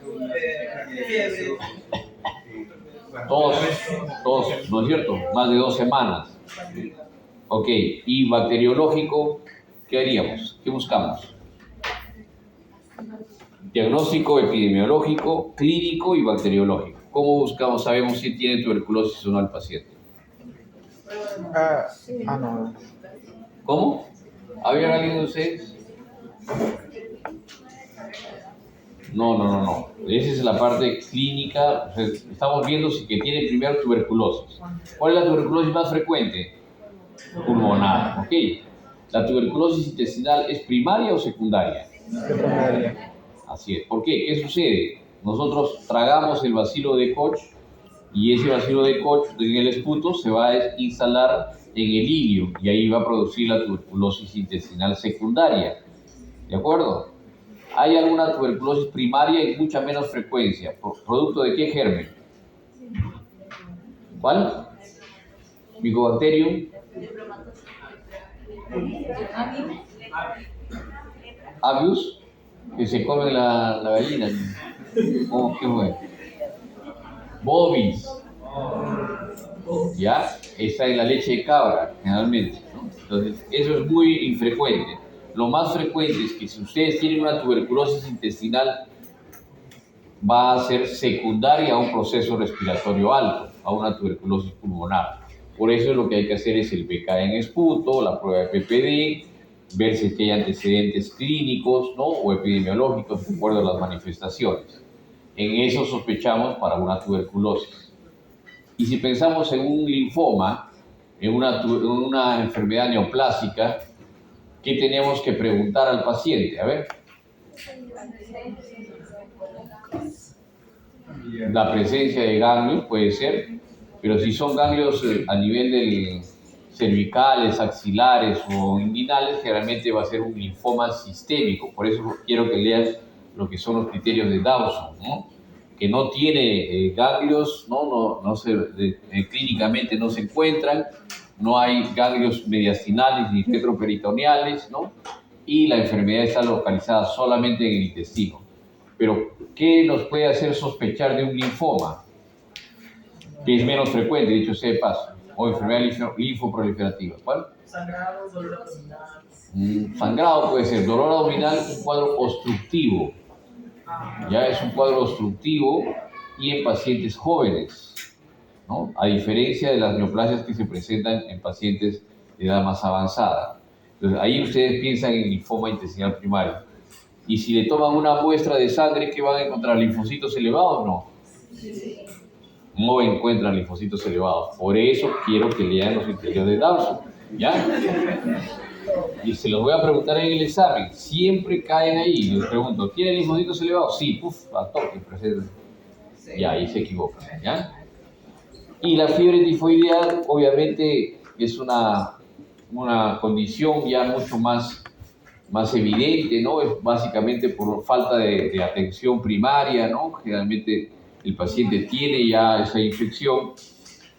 Todos, ¿no es cierto? Más de 2 semanas. Ok, y bacteriológico, ¿qué haríamos? ¿Qué buscamos? Diagnóstico epidemiológico, clínico y bacteriológico. ¿Cómo buscamos? Sabemos si tiene tuberculosis o no el paciente. No. ¿Cómo? ¿Había alguien de ustedes? No. Esa es la parte clínica. O sea, estamos viendo si que tiene primero tuberculosis. ¿Cuál es la tuberculosis más frecuente? Pulmonar, ¿ok? ¿La tuberculosis intestinal es primaria o secundaria? Secundaria. Así es. ¿Por qué? ¿Qué sucede? Nosotros tragamos el bacilo de Koch y ese bacilo de Koch en el esputo se va a instalar en el ilio y ahí va a producir la tuberculosis intestinal secundaria. ¿De acuerdo? Hay alguna tuberculosis primaria y mucha menos frecuencia. ¿Producto de qué germen? ¿Cuál? Mycobacterium. Abius, que se come la gallina. ¿Cómo que fue? Bovis. ¿Ya? Está en la leche de cabra, generalmente, ¿no? Entonces, eso es muy infrecuente. Lo más frecuente es que si ustedes tienen una tuberculosis intestinal, va a ser secundaria a un proceso respiratorio alto, a una tuberculosis pulmonar. Por eso lo que hay que hacer es el PK en esputo, la prueba de PPD, ver si hay antecedentes clínicos, ¿no?, o epidemiológicos de acuerdo a las manifestaciones. En eso sospechamos para una tuberculosis. Y si pensamos en un linfoma, en una enfermedad neoplásica, ¿qué tenemos que preguntar al paciente? A ver, La presencia de ganglios puede ser, pero si son ganglios a nivel del cervicales, axilares o inguinales, generalmente va a ser un linfoma sistémico. Por eso quiero que leas lo que son los criterios de Dawson, ¿no? Que no tiene ganglios, clínicamente no se encuentran, no hay ganglios mediastinales ni retroperitoneales, ¿no? Y la enfermedad está localizada solamente en el intestino. Pero, ¿qué nos puede hacer sospechar de un linfoma? Que es menos frecuente, dicho sea de paso, o enfermedad linfoproliferativa. ¿Cuál? Sangrado, dolor abdominal. Sangrado puede ser dolor abdominal, un cuadro obstructivo. Ya es un cuadro obstructivo y en pacientes jóvenes, ¿no? A diferencia de las neoplasias que se presentan en pacientes de edad más avanzada. Entonces, ahí ustedes piensan en linfoma intestinal primario. Y si le toman una muestra de sangre, ¿qué van a encontrar? ¿Linfocitos elevados? No. No encuentran linfocitos elevados. Por eso quiero que lean los criterios de Dawson. ¿Ya? Y se los voy a preguntar en el examen. Siempre caen ahí. Les pregunto, ¿tienen linfocitos elevados? Sí, a toque, presente. Ya, ahí se equivocan. ¿Ya? Y la fiebre tifoidea, obviamente, es una condición ya mucho más evidente, ¿no? Es básicamente por falta de atención primaria, ¿no? Generalmente el paciente tiene ya esa infección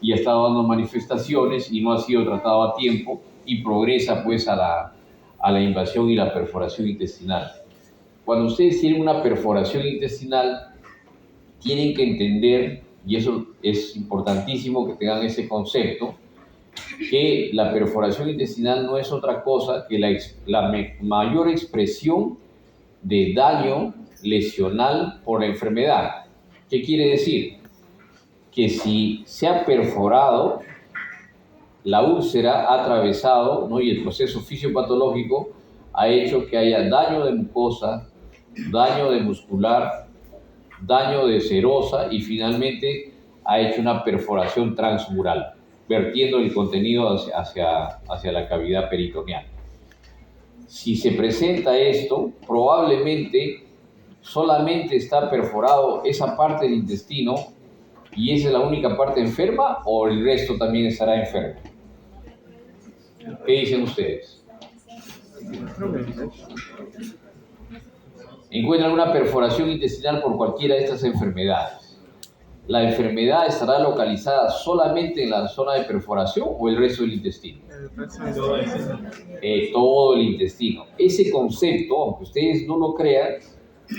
y ha estado dando manifestaciones y no ha sido tratado a tiempo y progresa pues a la invasión y la perforación intestinal. Cuando ustedes tienen una perforación intestinal, tienen que entender, y eso es importantísimo que tengan ese concepto, que la perforación intestinal no es otra cosa que la mayor expresión de daño lesional por la enfermedad. ¿Qué quiere decir? Que si se ha perforado, la úlcera ha atravesado, ¿no? Y el proceso fisiopatológico ha hecho que haya daño de mucosa, daño de muscular, daño de serosa y finalmente ha hecho una perforación transmural, vertiendo el contenido hacia la cavidad peritoneal. Si se presenta esto, probablemente solamente está perforado esa parte del intestino y esa es la única parte enferma o el resto también estará enfermo. ¿Qué dicen ustedes? Encuentran una perforación intestinal por cualquiera de estas enfermedades. ¿La enfermedad estará localizada solamente en la zona de perforación o el resto del intestino? Todo el intestino. Ese concepto, aunque ustedes no lo crean,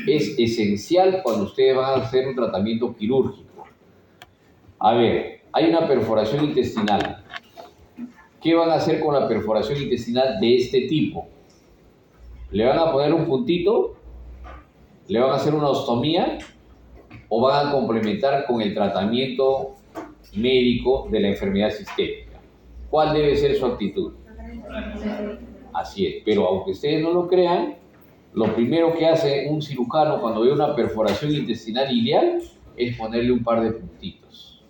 es esencial cuando ustedes van a hacer un tratamiento quirúrgico. A ver, hay una perforación intestinal. ¿Qué van a hacer con la perforación intestinal de este tipo? ¿Le van a poner un puntito? ¿Le van a hacer una ostomía? ¿O van a complementar con el tratamiento médico de la enfermedad sistémica? ¿Cuál debe ser su actitud? Así es, pero aunque ustedes no lo crean, lo primero que hace un cirujano cuando ve una perforación intestinal ileal es ponerle un par de puntitos.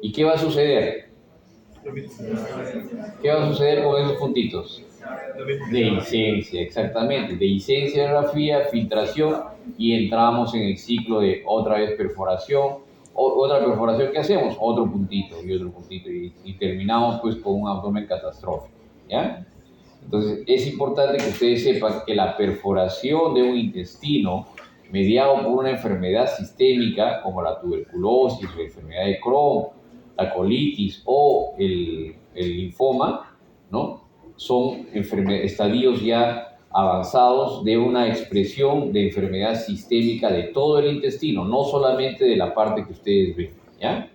¿Y qué va a suceder? ¿Qué va a suceder con esos puntitos? Dehiscencia, exactamente. Dehiscencia, grafía, filtración y entramos en el ciclo de otra vez perforación. Otra perforación, ¿qué hacemos? Otro puntito y otro puntito y terminamos pues con un abdomen catastrófico. ¿Ya? Entonces es importante que ustedes sepan que la perforación de un intestino mediado por una enfermedad sistémica como la tuberculosis, la enfermedad de Crohn, la colitis o el linfoma, ¿no? Son estadios ya avanzados de una expresión de enfermedad sistémica de todo el intestino, no solamente de la parte que ustedes ven, ¿ya?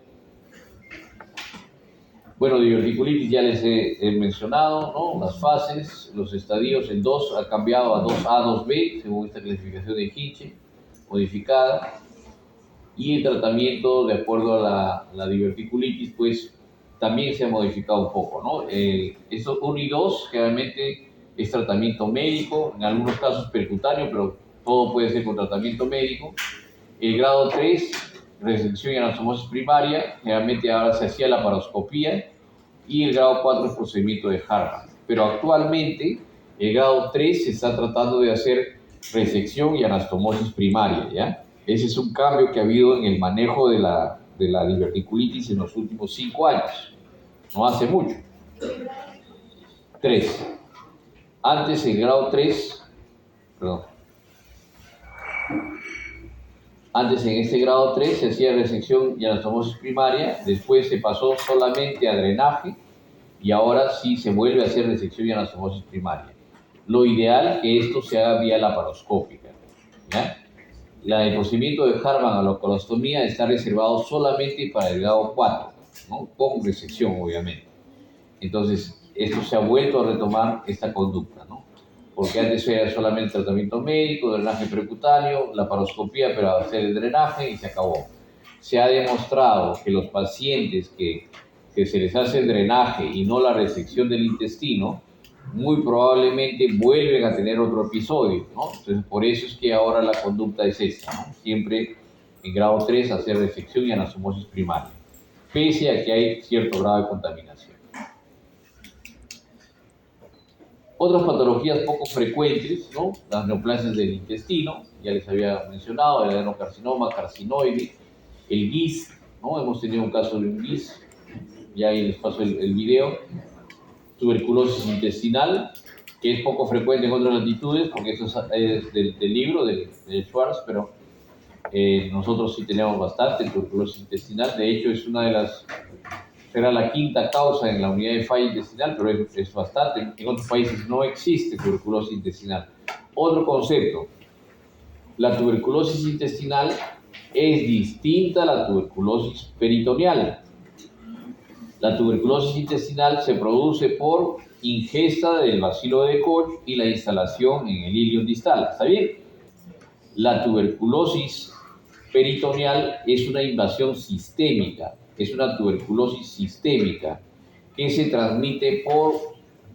Bueno, diverticulitis ya les he mencionado, ¿no? Las fases, los estadios, el 2 ha cambiado a 2A, 2B, según esta clasificación de Hinche, modificada. Y el tratamiento, de acuerdo a la diverticulitis, pues también se ha modificado un poco, ¿no? Estos 1 y 2 generalmente es tratamiento médico, en algunos casos percutáneo, pero todo puede ser con tratamiento médico. El grado 3, resección y anastomosis primaria, generalmente ahora se hacía la laparoscopía, y el grado 4 es procedimiento de Harvard. Pero actualmente el grado 3 se está tratando de hacer resección y anastomosis primaria, ¿ya? Ese es un cambio que ha habido en el manejo de la diverticulitis en los últimos 5 años, no hace mucho. 3. Antes en grado 3, perdón, antes en este grado 3 se hacía resección y anastomosis primaria, después se pasó solamente a drenaje y ahora sí se vuelve a hacer resección y anastomosis primaria. Lo ideal es que esto se haga vía laparoscópica, ¿ya? El procedimiento de Hartmann a la colostomía está reservado solamente para el grado 4, ¿no? Con resección, obviamente. Entonces, esto se ha vuelto a retomar esta conducta, ¿no? Porque antes era solamente tratamiento médico, drenaje percutáneo, laparoscopía para hacer el drenaje y se acabó. Se ha demostrado que los pacientes que se les hace el drenaje y no la resección del intestino, muy probablemente vuelven a tener otro episodio, ¿no? Entonces, por eso es que ahora la conducta es esta, ¿no? Siempre en grado 3 hacer resección y anastomosis primaria, pese a que hay cierto grado de contaminación. Otras patologías poco frecuentes, ¿no? Las neoplasias del intestino, ya les había mencionado, el adenocarcinoma, carcinoide, el GIS, ¿no? Hemos tenido un caso de un GIS, ya ahí les paso el video. Tuberculosis intestinal, que es poco frecuente en otras latitudes, porque eso es del libro de Schwartz, pero nosotros sí tenemos bastante tuberculosis intestinal. De hecho, es una de las, será la quinta causa en la unidad de falla intestinal, pero es bastante. En otros países no existe tuberculosis intestinal. Otro concepto, la tuberculosis intestinal es distinta a la tuberculosis peritoneal. La tuberculosis intestinal se produce por ingesta del bacilo de Koch y la instalación en el ilion distal. ¿Está bien? La tuberculosis peritoneal es una invasión sistémica, es una tuberculosis sistémica que se transmite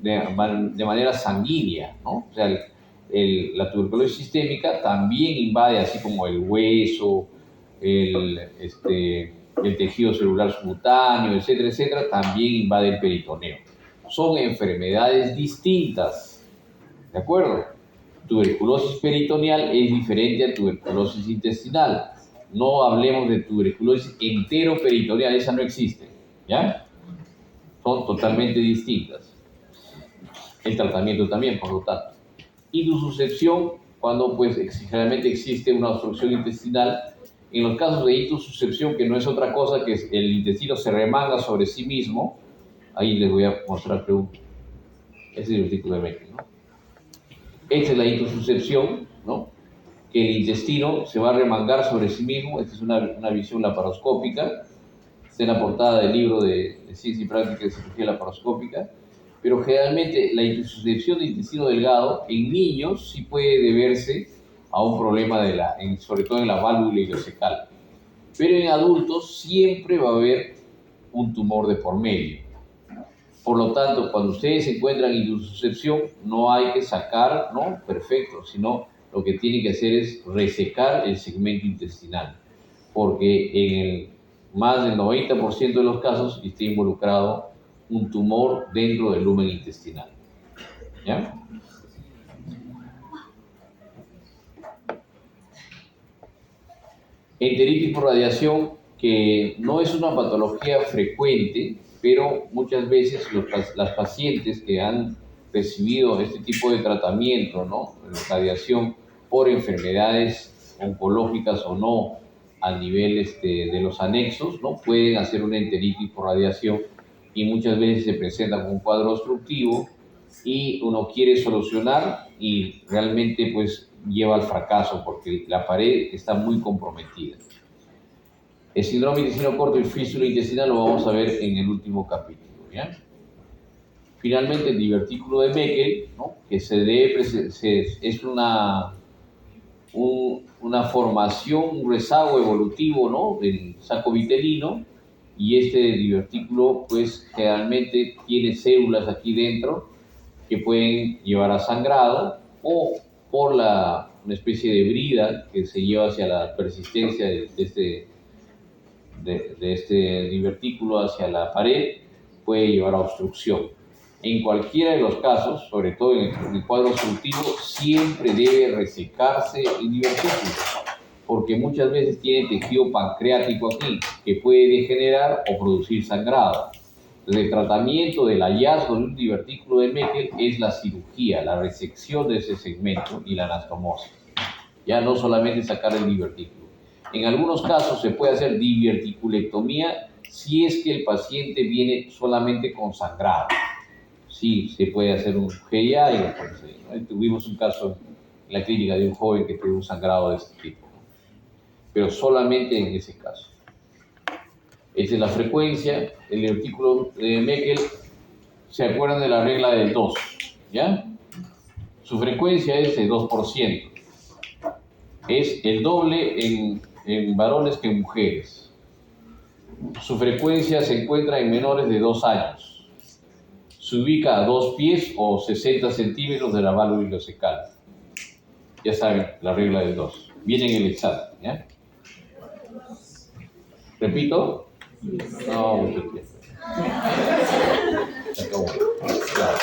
de manera sanguínea, ¿no? O sea, la tuberculosis sistémica también invade, así como el hueso, el tejido celular subcutáneo, etcétera, etcétera, también invade el peritoneo. Son enfermedades distintas, ¿de acuerdo? Tuberculosis peritoneal es diferente a tuberculosis intestinal. No hablemos de tuberculosis enteroperitoneal, esa no existe, ¿ya? Son totalmente distintas. El tratamiento también, por lo tanto. Intususcepción, cuando pues generalmente existe una obstrucción intestinal. En los casos de intususcepción, que no es otra cosa que el intestino se remanga sobre sí mismo, ahí les voy a mostrar ese es el artículo de Meckel, ¿no? Esta es la intususcepción, ¿no? Que el intestino se va a remangar sobre sí mismo. Esta es una visión laparoscópica. Está en la portada del libro de Ciencia y Práctica de Cirugía Laparoscópica. Pero generalmente la intususcepción de intestino delgado en niños sí puede deberse a un problema sobre todo en la válvula ileocecal. Pero en adultos siempre va a haber un tumor de por medio. Por lo tanto, cuando ustedes encuentran intususcepción, no hay que sacar, ¿no? Perfecto, sino lo que tienen que hacer es resecar el segmento intestinal, porque en más del 90% de los casos está involucrado un tumor dentro del lumen intestinal. ¿Ya? Enteritis por radiación, que no es una patología frecuente, pero muchas veces las pacientes que han recibido este tipo de tratamiento, ¿no? Radiación por enfermedades oncológicas o no, a nivel de los anexos, ¿no? Pueden hacer una enteritis por radiación y muchas veces se presenta con un cuadro obstructivo y uno quiere solucionar y realmente pues lleva al fracaso porque la pared está muy comprometida. El síndrome intestino corto y fístula intestinal lo vamos a ver en el último capítulo, ¿ya? Finalmente, el divertículo de Meckel, ¿no? Que es una formación, un rezago evolutivo, ¿no? Del saco vitelino, y este divertículo pues generalmente tiene células aquí dentro que pueden llevar a sangrado o por una especie de brida que se lleva hacia la persistencia de este divertículo hacia la pared, puede llevar a obstrucción. En cualquiera de los casos, sobre todo en el cuadro obstructivo, siempre debe resecarse el divertículo, porque muchas veces tiene tejido pancreático aquí, que puede degenerar o producir sangrado. El tratamiento del hallazgo de un divertículo de Meckel es la cirugía, la resección de ese segmento y la anastomosis. Ya no solamente sacar el divertículo. En algunos casos se puede hacer diverticulectomía si es que el paciente viene solamente con sangrado. Sí, se puede hacer un GIA. ¿No? Tuvimos un caso en la clínica de un joven que tuvo un sangrado de este tipo, pero solamente en ese caso. Esa es la frecuencia. El divertículo de Meckel, ¿se acuerdan de la regla del 2? ¿Ya? Su frecuencia es de 2%. Es el doble en varones que en mujeres. Su frecuencia se encuentra en menores de 2 años. Se ubica a 2 pies o 60 centímetros de la válvula ileocecal. Ya saben, la regla del 2. Viene en el examen, ¿ya? ¿Repito? No, mucho tiempo. Se acabó. Claro.